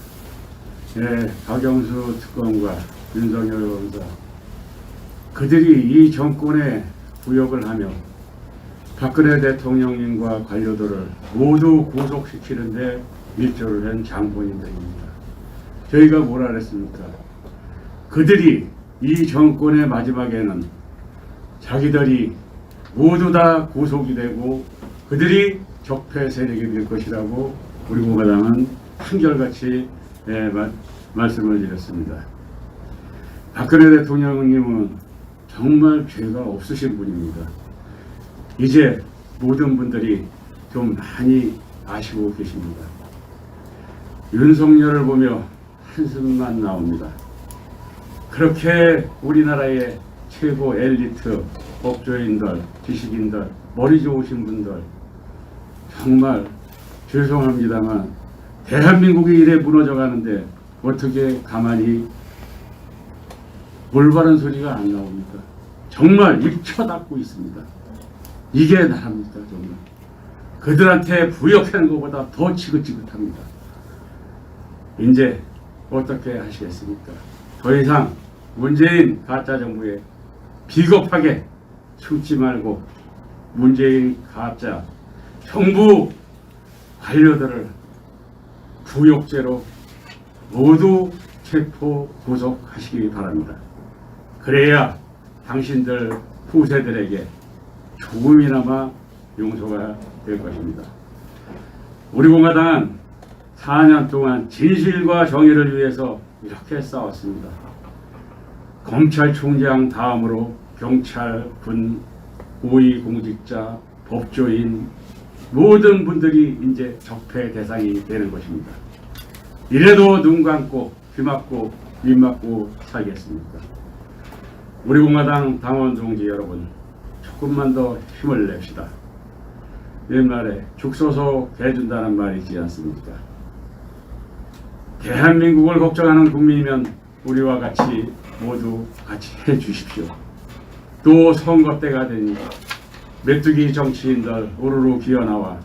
예, 박영수 특검과 윤석열 검사, 그들이 이 정권에 구역을 하며 박근혜 대통령님과 관료들을 모두 구속시키는데 밀조를 한 장본인들입니다. 저희가 뭐라 그랬습니까? 그들이 이 정권의 마지막에는 자기들이 모두 다 구속이 되고 그들이 적폐 세력이 될 것이라고 우리 공화당은 한결같이 말씀을 드렸습니다. 박근혜 대통령님은 정말 죄가 없으신 분입니다. 이제 모든 분들이 좀 많이 아시고 계십니다. 윤석열을 보며 한숨만 나옵니다. 그렇게 우리나라의 최고 엘리트, 법조인들, 지식인들, 머리 좋으신 분들 정말 죄송합니다만 대한민국이 이래 무너져 가는데 어떻게 가만히 올바른 소리가 안 나옵니까? 정말 입 쳐닫고 있습니다. 이게 나랍니까 정말. 그들한테 부역하는 것보다 더 지긋지긋합니다. 이제 어떻게 하시겠습니까? 더 이상 문재인 가짜 정부에 비겁하게 숨지 말고 문재인 가짜 정부 관료들을 부역죄로 모두 체포 구속하시기 바랍니다. 그래야 당신들 후세들에게 조금이나마 용서가 될 것입니다. 우리 공화당은 4년 동안 진실과 정의를 위해서 이렇게 싸웠습니다. 검찰총장 다음으로 경찰, 군, 고위공직자, 법조인 모든 분들이 이제 적폐 대상이 되는 것입니다. 이래도 눈 감고 귀 막고 입 막고 살겠습니까? 우리 공화당 당원 동지 여러분, 조금만 더 힘을 냅시다. 옛말에 죽소서 개준다는 말이 있지 않습니까? 대한민국을 걱정하는 국민이면 우리와 같이 모두 같이 해주십시오. 또 선거 때가 되니 메뚜기 정치인들 우르르 기어나와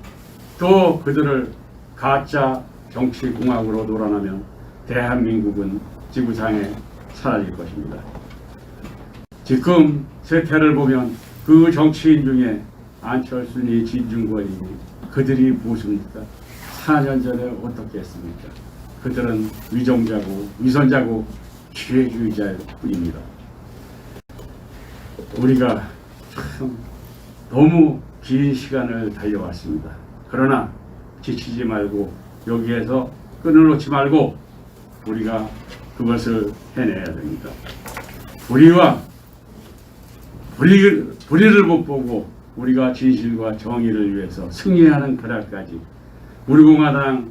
또 그들을 가짜 정치공학으로 놀아나면 대한민국은 지구상에 사라질 것입니다. 지금 세태를 보면 그 정치인 중에 안철수니 진중권이니 그들이 무엇입니까? 4년 전에 어떻게 했습니까? 그들은 위정자고 위선자고 기회주의자일 뿐입니다. 우리가 참 너무 긴 시간을 달려왔습니다. 그러나 지치지 말고 여기에서 끈을 놓지 말고 우리가 그것을 해내야 됩니다. 불의를 못 보고 우리가 진실과 정의를 위해서 승리하는 그날까지 우리 공화당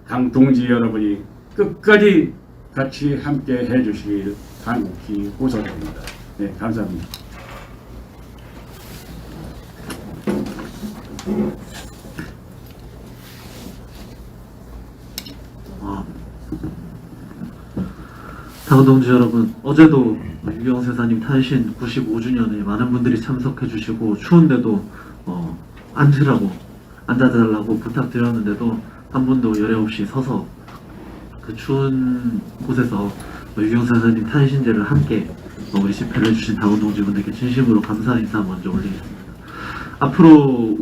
당 동지 여러분이 끝까지 같이 함께 해주시길 간곡히 호소드립니다. 네, 감사합니다. 당원 동지 여러분, 어제도 유경세사님 탄신 95주년에 많은 분들이 참석해 주시고 추운데도 앉아달라고 부탁드렸는데도 한 분도 열애 없이 서서 그 추운 곳에서 유경세사님 탄신제를 함께 우리 집회를 해주신 당원 동지분들께 진심으로 감사 인사 먼저 올리겠습니다. 앞으로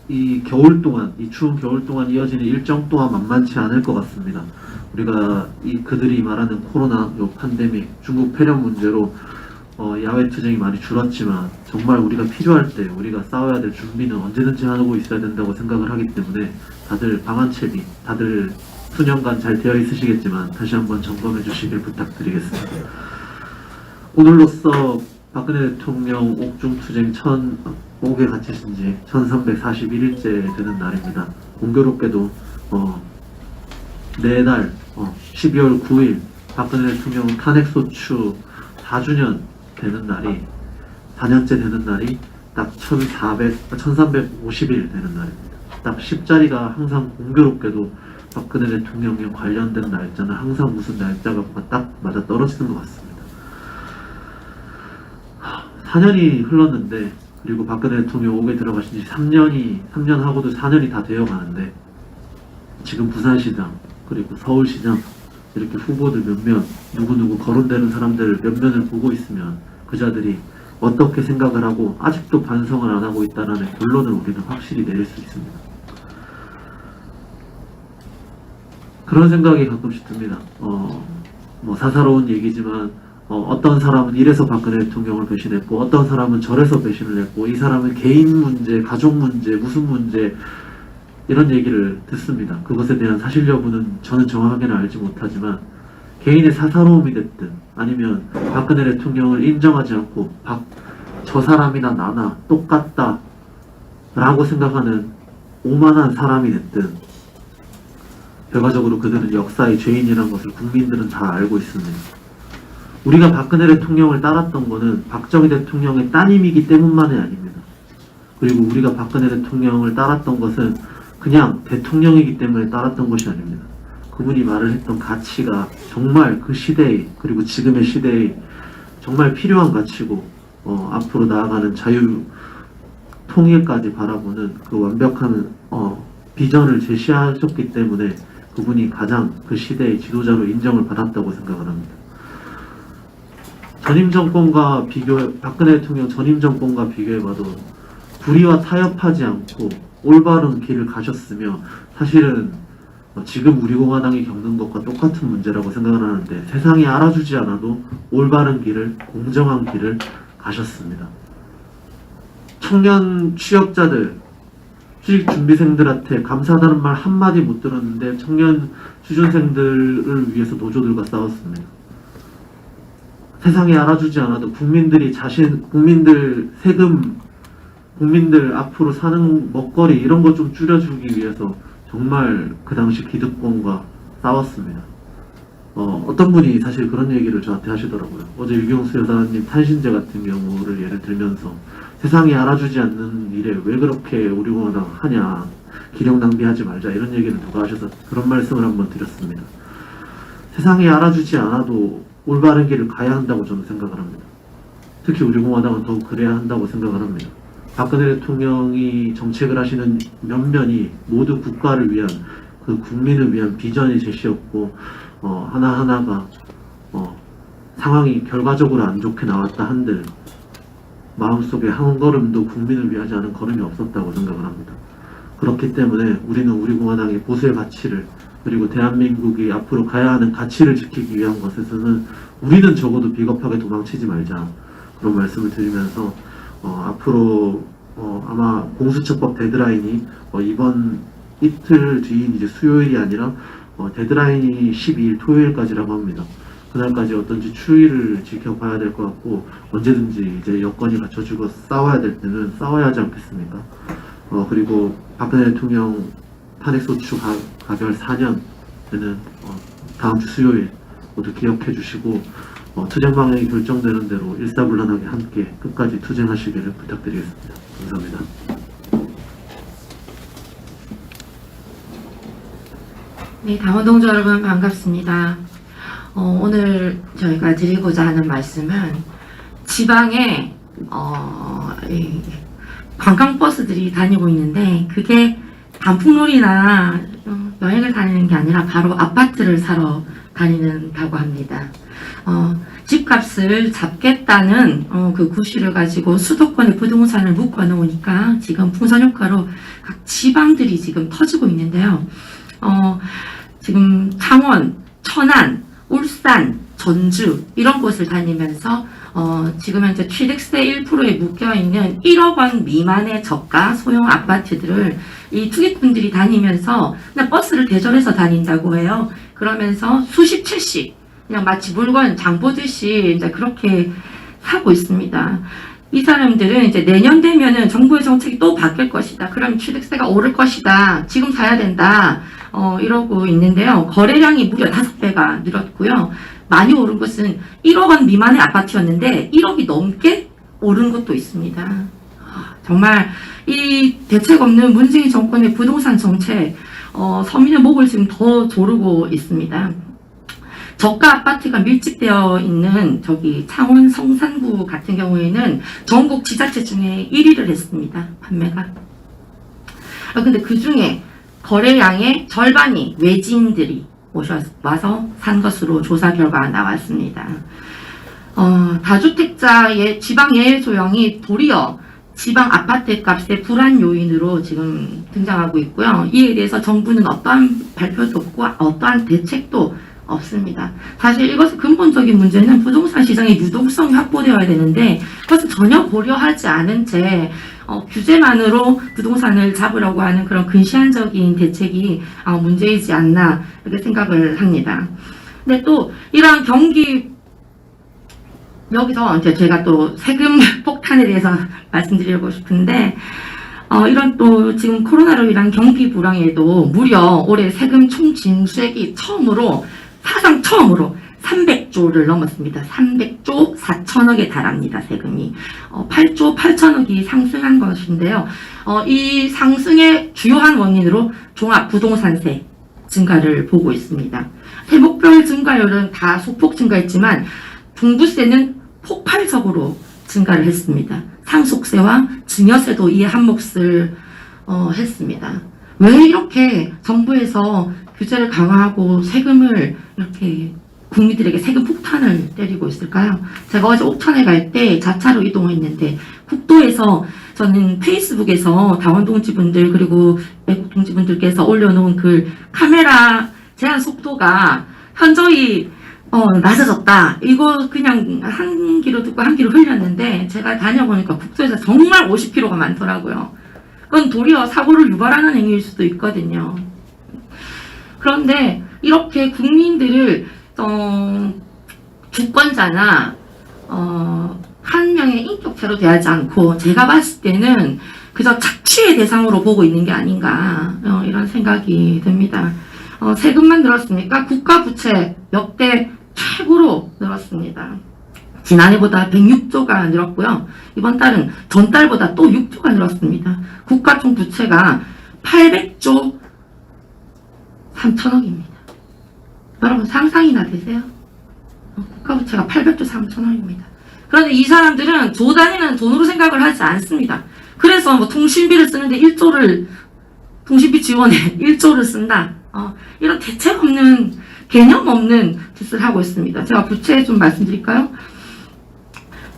이 겨울 동안, 이 추운 겨울 동안 이어지는 일정 또한 만만치 않을 것 같습니다. 우리가 그들이 말하는 코로나, 요 팬데믹, 중국 폐렴 문제로 야외 투쟁이 많이 줄었지만 정말 우리가 필요할 때 우리가 싸워야 될 준비는 언제든지 하고 있어야 된다고 생각을 하기 때문에 다들 방안책이 다들 수년간 잘 되어 있으시겠지만 다시 한번 점검해 주시길 부탁드리겠습니다. 오늘로써 박근혜 대통령 옥중투쟁 옥에 갇히신 지 1341일째 되는 날입니다. 공교롭게도 내달 12월 9일 박근혜 대통령 탄핵소추 4주년 되는 날이 4년째 되는 날이 딱 1350일 되는 날입니다. 딱 10자리가 항상 공교롭게도 박근혜 대통령에 관련된 날짜는 항상 무슨 날짜가 딱 맞아 떨어지는 것 같습니다. 4년이 흘렀는데 그리고 박근혜 대통령 옥에 들어가신 지 3년 하고도 4년이 다 되어 가는데 지금 부산시장 그리고 서울시장 이렇게 후보들 몇몇 누구누구 거론되는 사람들 몇몇을 보고 있으면 그자들이 어떻게 생각을 하고 아직도 반성을 안 하고 있다는 결론을 우리는 확실히 내릴 수 있습니다. 그런 생각이 가끔씩 듭니다. 뭐 사사로운 얘기지만 어떤 사람은 이래서 박근혜 대통령을 배신했고 어떤 사람은 저래서 배신을 했고 이 사람은 개인 문제, 가족 문제, 무슨 문제 이런 얘기를 듣습니다. 그것에 대한 사실 여부는 저는 정확하게는 알지 못하지만 개인의 사사로움이 됐든 아니면 박근혜 대통령을 인정하지 않고 저 사람이나 나나 똑같다 라고 생각하는 오만한 사람이 됐든 결과적으로 그들은 역사의 죄인이라는 것을 국민들은 다 알고 있습니다. 우리가 박근혜 대통령을 따랐던 것은 박정희 대통령의 따님이기 때문만이 아닙니다. 그리고 우리가 박근혜 대통령을 따랐던 것은 그냥 대통령이기 때문에 따랐던 것이 아닙니다. 그분이 말을 했던 가치가 정말 그 시대의 그리고 지금의 시대의 정말 필요한 가치고 앞으로 나아가는 자유 통일까지 바라보는 그 완벽한 비전을 제시하셨기 때문에 그분이 가장 그 시대의 지도자로 인정을 받았다고 생각을 합니다. 박근혜 대통령 전임 정권과 비교해봐도 불의와 타협하지 않고 올바른 길을 가셨으며 사실은 지금 우리 공화당이 겪는 것과 똑같은 문제라고 생각을 하는데 세상이 알아주지 않아도 올바른 길을, 공정한 길을 가셨습니다. 청년 취업자들, 취직준비생들한테 감사하다는 말 한마디 못 들었는데 청년 취준생들을 위해서 노조들과 싸웠습니다. 세상이 알아주지 않아도 국민들 세금, 국민들 앞으로 사는 먹거리 이런 것 좀 줄여주기 위해서 정말 그 당시 기득권과 싸웠습니다. 어떤 분이 사실 그런 얘기를 저한테 하시더라고요. 어제 유경수 여사님 탄신제 같은 경우를 예를 들면서 세상이 알아주지 않는 일에 왜 그렇게 우리 공화당 하냐, 기력 낭비하지 말자 이런 얘기를 누가 하셔서 그런 말씀을 한번 드렸습니다. 세상이 알아주지 않아도 올바른 길을 가야 한다고 저는 생각을 합니다. 특히 우리 공화당은 더욱 그래야 한다고 생각을 합니다. 박근혜 대통령이 정책을 하시는 면면이 모두 국가를 위한 그 국민을 위한 비전의 제시였고 하나하나가 상황이 결과적으로 안 좋게 나왔다 한들 마음속에 한 걸음도 국민을 위하지 않은 걸음이 없었다고 생각을 합니다. 그렇기 때문에 우리는 우리 공화당의 보수의 가치를 그리고 대한민국이 앞으로 가야 하는 가치를 지키기 위한 것에서는 우리는 적어도 비겁하게 도망치지 말자 그런 말씀을 드리면서 앞으로 아마 공수처법 데드라인이 이번 이틀 뒤인 이제 수요일이 아니라 데드라인이 12일 토요일까지라고 합니다. 그날까지 어떤지 추이를 지켜봐야 될 것 같고 언제든지 이제 여건이 갖춰지고 싸워야 될 때는 싸워야 하지 않겠습니까? 그리고 박근혜 대통령 탄핵소추 가결 4년 되는 다음 주 수요일 모두 기억해 주시고 투쟁 방향이 결정되는 대로 일사불란하게 함께 끝까지 투쟁하시기를 부탁드리겠습니다. 감사합니다. 네, 당원동지 여러분 반갑습니다. 오늘 저희가 드리고자 하는 말씀은 지방에 이 관광버스들이 다니고 있는데 그게 단풍놀이나 여행을 다니는 게 아니라 바로 아파트를 사러 다니는다고 합니다. 집값을 잡겠다는 그 구실을 가지고 수도권의 부동산을 묶어 놓으니까 지금 풍선 효과로 각 지방들이 지금 터지고 있는데요. 지금 창원, 천안, 울산, 전주 이런 곳을 다니면서 지금 현재 취득세 1%에 묶여있는 1억 원 미만의 저가 소형 아파트들을 이 투기꾼들이 다니면서 그냥 버스를 대절해서 다닌다고 해요. 그러면서 수십 채씩 그냥 마치 물건 장 보듯이 이제 그렇게 사고 있습니다. 이 사람들은 이제 내년 되면은 정부의 정책이 또 바뀔 것이다. 그럼 취득세가 오를 것이다. 지금 사야 된다. 이러고 있는데요. 거래량이 무려 5배가 늘었고요. 많이 오른 것은 1억 원 미만의 아파트였는데 1억이 넘게 오른 것도 있습니다. 정말 이 대책 없는 문재인 정권의 부동산 정책, 서민의 목을 지금 더 조르고 있습니다. 저가 아파트가 밀집되어 있는 저기 창원 성산구 같은 경우에는 전국 지자체 중에 1위를 했습니다. 판매가. 근데 그 중에 거래량의 절반이 외지인들이 와서 산 것으로 조사 결과가 나왔습니다. 다주택자의 지방 예외 조정이 도리어 지방 아파트 값의 불안 요인으로 지금 등장하고 있고요. 이에 대해서 정부는 어떠한 발표도 없고 어떠한 대책도 없습니다. 사실 이것의 근본적인 문제는 부동산 시장의 유동성이 확보되어야 되는데 그것은 전혀 고려하지 않은 채 규제만으로 부동산을 잡으려고 하는 그런 근시안적인 대책이 문제이지 않나 이렇게 생각을 합니다. 근데 또 이러한 경기 여기서 이제 제가 또 세금 폭탄에 대해서 말씀드리고 싶은데 이런 또 지금 코로나로 인한 경기 불황에도 무려 올해 세금 총 징수액이 사상 처음으로 300조를 넘었습니다. 300조 4천억에 달합니다. 세금이. 8조 8천억이 상승한 것인데요. 이 상승의 주요한 원인으로 종합부동산세 증가를 보고 있습니다. 세목별 증가율은 다 소폭 증가했지만 종부세는 폭발적으로 증가를 했습니다. 상속세와 증여세도 이에 한 몫을 했습니다. 왜 이렇게 정부에서 규제를 강화하고 세금을 이렇게 국민들에게 세금 폭탄을 때리고 있을까요? 제가 어제 옥천에 갈 때 자차로 이동했는데 국도에서 저는 페이스북에서 당원 동지분들 그리고 외국 동지분들께서 올려놓은 그 카메라 제한 속도가 현저히 낮아졌다. 이거 그냥 한 귀로 듣고 한 귀로 흘렸는데 제가 다녀보니까 국도에서 정말 50km가 많더라고요. 그건 도리어 사고를 유발하는 행위일 수도 있거든요. 그런데 이렇게 국민들을 주권자나 한 명의 인격체로 대하지 않고 제가 봤을 때는 그저 착취의 대상으로 보고 있는 게 아닌가 이런 생각이 듭니다. 세금만 늘었으니까 국가 부채 역대 최고로 늘었습니다. 지난해보다 106조가 늘었고요. 이번 달은 전달보다 또 6조가 늘었습니다. 국가 총 부채가 800조 3천억입니다. 여러분 상상이나 되세요? 국가 부채가 800조 3천억입니다. 그런데 이 사람들은 조 단위는 돈으로 생각을 하지 않습니다. 그래서 뭐 통신비를 쓰는데 통신비 지원에 1조를 쓴다. 이런 대책 없는, 개념 없는 짓을 하고 있습니다. 제가 부채 좀 말씀드릴까요?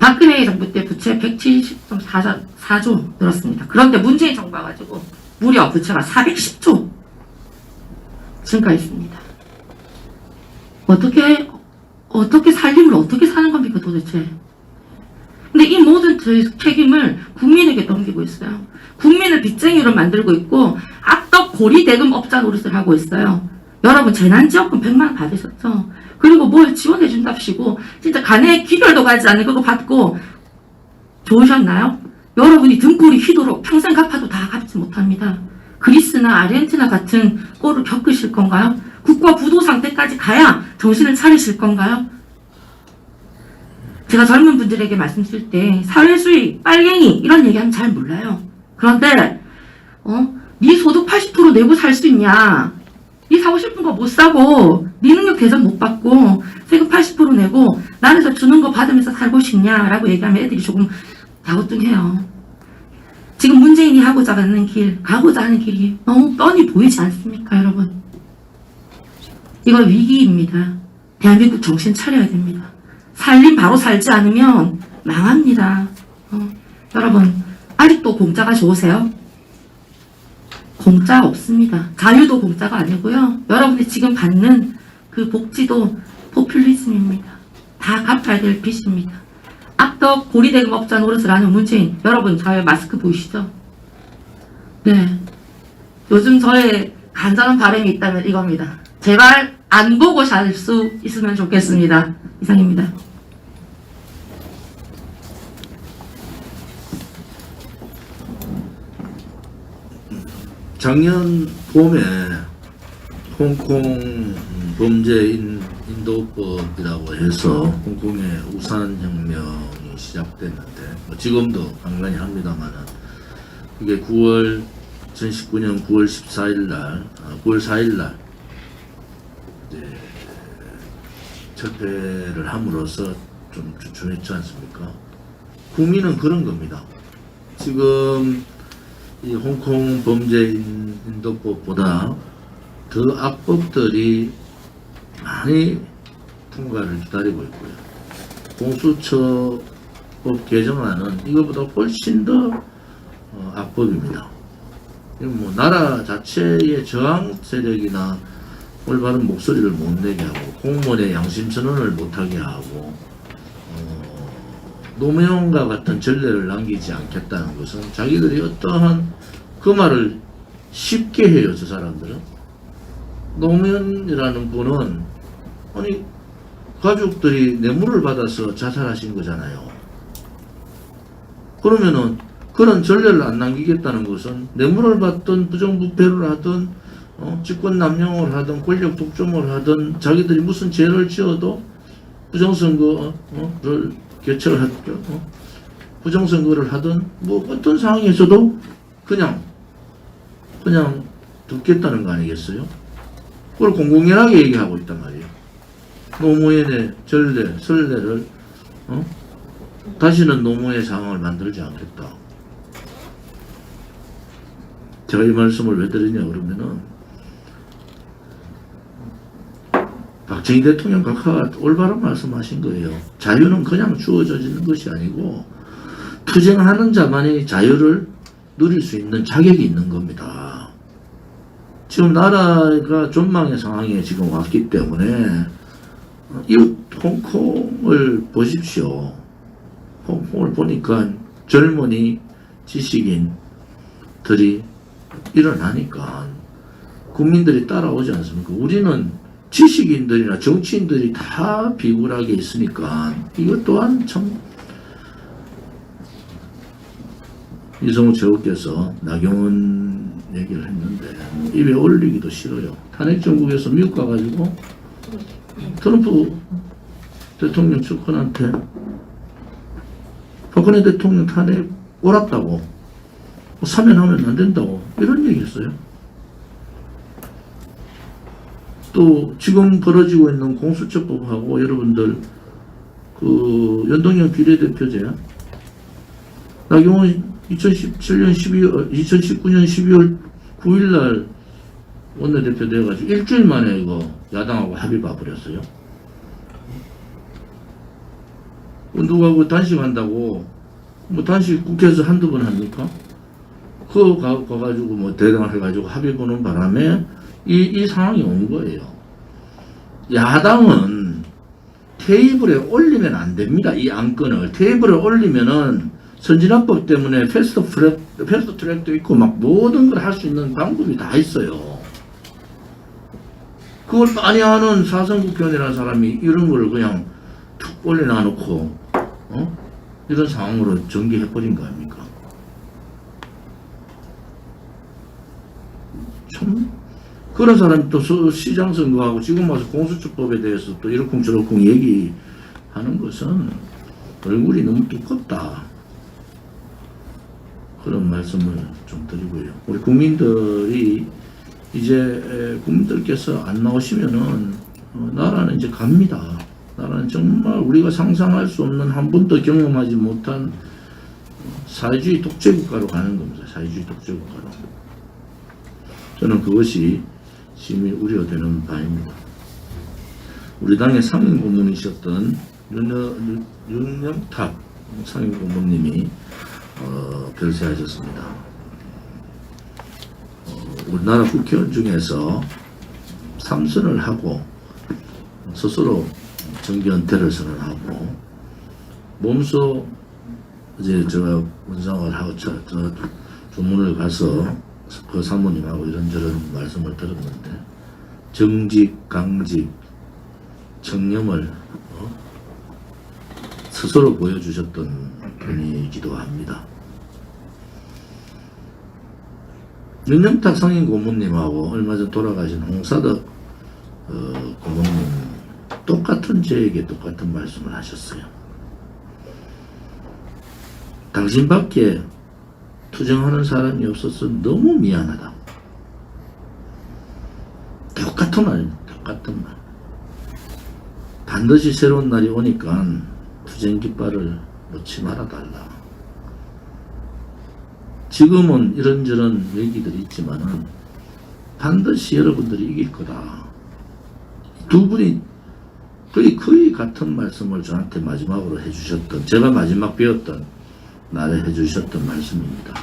박근혜 정부 때 부채 170.4조 늘었습니다. 그런데 문재인 정부 와가지고 무려 부채가 410조 증가했습니다. 어떻게 살림을 어떻게 사는 겁니까 도대체? 근데 이 모든 책임을 국민에게 넘기고 있어요. 국민을 빚쟁이로 만들고 있고 악덕 고리대금 업자 노릇을 하고 있어요. 여러분 재난지원금 100만 원 받으셨죠? 그리고 뭘 지원해준답시고 진짜 간에 기별도 가지 않는 그거 받고 좋으셨나요? 여러분이 등골이 휘도록 평생 갚아도 다 갚지 못합니다. 그리스나 아르헨티나 같은 꼴을 겪으실 건가요? 국가 부도 상태까지 가야 정신을 차리실 건가요? 제가 젊은 분들에게 말씀드릴 때 사회주의, 빨갱이 이런 얘기하면 잘 몰라요. 그런데 네 소득 80% 내고 살 수 있냐? 네 사고 싶은 거 못 사고 네 능력 대접 못 받고 세금 80% 내고 나라에서 주는 거 받으면서 살고 싶냐라고 얘기하면 애들이 조금 갸우뚱해요. 지금 문재인이 가고자 하는 길이 너무 뻔히 보이지 않습니까, 여러분? 이거 위기입니다. 대한민국 정신 차려야 됩니다. 살림 바로 살지 않으면 망합니다. 여러분, 아직도 공짜가 좋으세요? 공짜 없습니다. 자유도 공짜가 아니고요. 여러분이 지금 받는 그 복지도 포퓰리즘입니다. 다 갚아야 될 빚입니다. 악덕 고리대금 업자 노릇을 하는 문재인, 여러분 저의 마스크 보이시죠? 네. 요즘 저의 간절한 바람이 있다면 이겁니다. 제발 안 보고 살 수 있으면 좋겠습니다. 이상입니다. 작년 봄에 홍콩 범죄 인도법이라고 해서 홍콩의 우산혁명이 시작됐는데 지금도 간간히 합니다만은 이게 2019년 9월 14일 날, 9월 4일 날 철폐를 함으로써 좀 주춤했지 않습니까? 국민은 그런 겁니다. 지금 이 홍콩 범죄 인도법보다 더 악법들이 많이 통과를 기다리고 있고요. 공수처법 개정안은 이거보다 훨씬 더 악법입니다. 뭐 나라 자체의 저항 세력이나 올바른 목소리를 못 내게 하고 공무원의 양심 선언을 못하게 하고 노무현과 같은 전례를 남기지 않겠다는 것은 자기들이 어떠한 그 말을 쉽게 해요. 저 사람들은. 노무현이라는 분은 아니 가족들이 뇌물을 받아서 자살하신 거잖아요. 그러면은 그런 전례를 안 남기겠다는 것은 뇌물을 받든 부정부패를 하든 직권 남용을 하든 권력 독점을 하든 자기들이 무슨 죄를 지어도 부정선거를 개최하죠. 부정선거를 하든 뭐 어떤 상황에서도 그냥 듣겠다는 거 아니겠어요? 그걸 공공연하게 얘기하고 있단 말이에요. 노무현의 전례, 선례를 다시는 노무현의 상황을 만들지 않겠다. 제가 이 말씀을 왜 드리냐 그러면은 박정희 대통령 각하가 올바른 말씀하신 거예요. 자유는 그냥 주어져지는 것이 아니고 투쟁하는 자만이 자유를 누릴 수 있는 자격이 있는 겁니다. 지금 나라가 전망의 상황에 지금 왔기 때문에 이웃 홍콩을 보십시오. 홍콩을 보니까 젊은이 지식인들이 일어나니까 국민들이 따라오지 않습니까? 우리는 지식인들이나 정치인들이 다 비굴하게 있으니까 이것 또한 참 이성우 최고께서 나경원 얘기를 했는데 입에 올리기도 싫어요. 탄핵 정국에서 미국 가가지고 트럼프 대통령 측근한테 박근혜 대통령 탄핵 옳았다고 사면하면 안 된다고 이런 얘기 했어요. 또 지금 벌어지고 있는 공수처법하고 여러분들 그 연동형 비례대표제 나경원 2019년 12월 9일 날 원내대표 돼가지고 일주일 만에 이거 야당하고 합의 봐버렸어요. 누가 그 단식한다고 뭐 단식 국회에서 한두 번 합니까? 그거 가가지고 뭐 대당을 해가지고 합의 보는 바람에 이 상황이 온 거예요. 야당은 테이블에 올리면 안 됩니다. 이 안건을 테이블에 올리면은 선진화법 때문에 패스트 트랙도 있고 막 모든 걸 할 수 있는 방법이 다 있어요. 그걸 많이 하는 사선국회의원이라는 사람이 이런 걸 그냥 툭 올려놔놓고 이런 상황으로 전개해버린 거 아닙니까? 참 그런 사람이 또 시장 선거하고 지금 와서 공수처법에 대해서 또 이러쿵저러쿵 얘기하는 것은 얼굴이 너무 두껍다. 그런 말씀을 좀 드리고요. 우리 국민들이 이제 국민들께서 안 나오시면은 나라는 이제 갑니다. 나라는 정말 우리가 상상할 수 없는 한 번도 경험하지 못한 사회주의 독재국가로 가는 겁니다. 사회주의 독재국가로. 저는 그것이 심히 우려되는 바입니다. 우리 당의 상임 고문이셨던 윤영탁 상임고문님이 별세하셨습니다. 우리나라 국회의원 중에서 3선을 하고 스스로 정기 은퇴를 선언하고 몸소 이제 제가 문상을 하고 저 주문을 가서 그 사모님하고 이런저런 말씀을 들었는데 정직, 강직, 청렴을 스스로 보여주셨던 분이기도 합니다. 윤영탁 상임 고문님하고 얼마 전 돌아가신 홍사덕 고문님 똑같은 저에게 똑같은 말씀을 하셨어요. 당신밖에 투쟁하는 사람이 없어서 너무 미안하다. 똑같은 말입니다. 똑같은 말. 반드시 새로운 날이 오니까 투쟁 깃발을 놓지 말아달라. 지금은 이런저런 얘기들이 있지만은 반드시 여러분들이 이길 거다. 두 분이 거의 같은 말씀을 저한테 마지막으로 해주셨던, 제가 마지막 배웠던 날에 해주셨던 말씀입니다.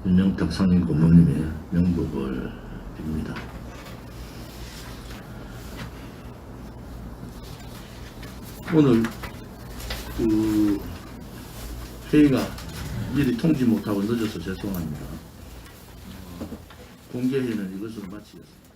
윤영탁 상임 고문님의 명복을 빕니다. 오늘 그 회의가 미리 통지 못하고 늦어서 죄송합니다. 공개회의는 이것으로 마치겠습니다.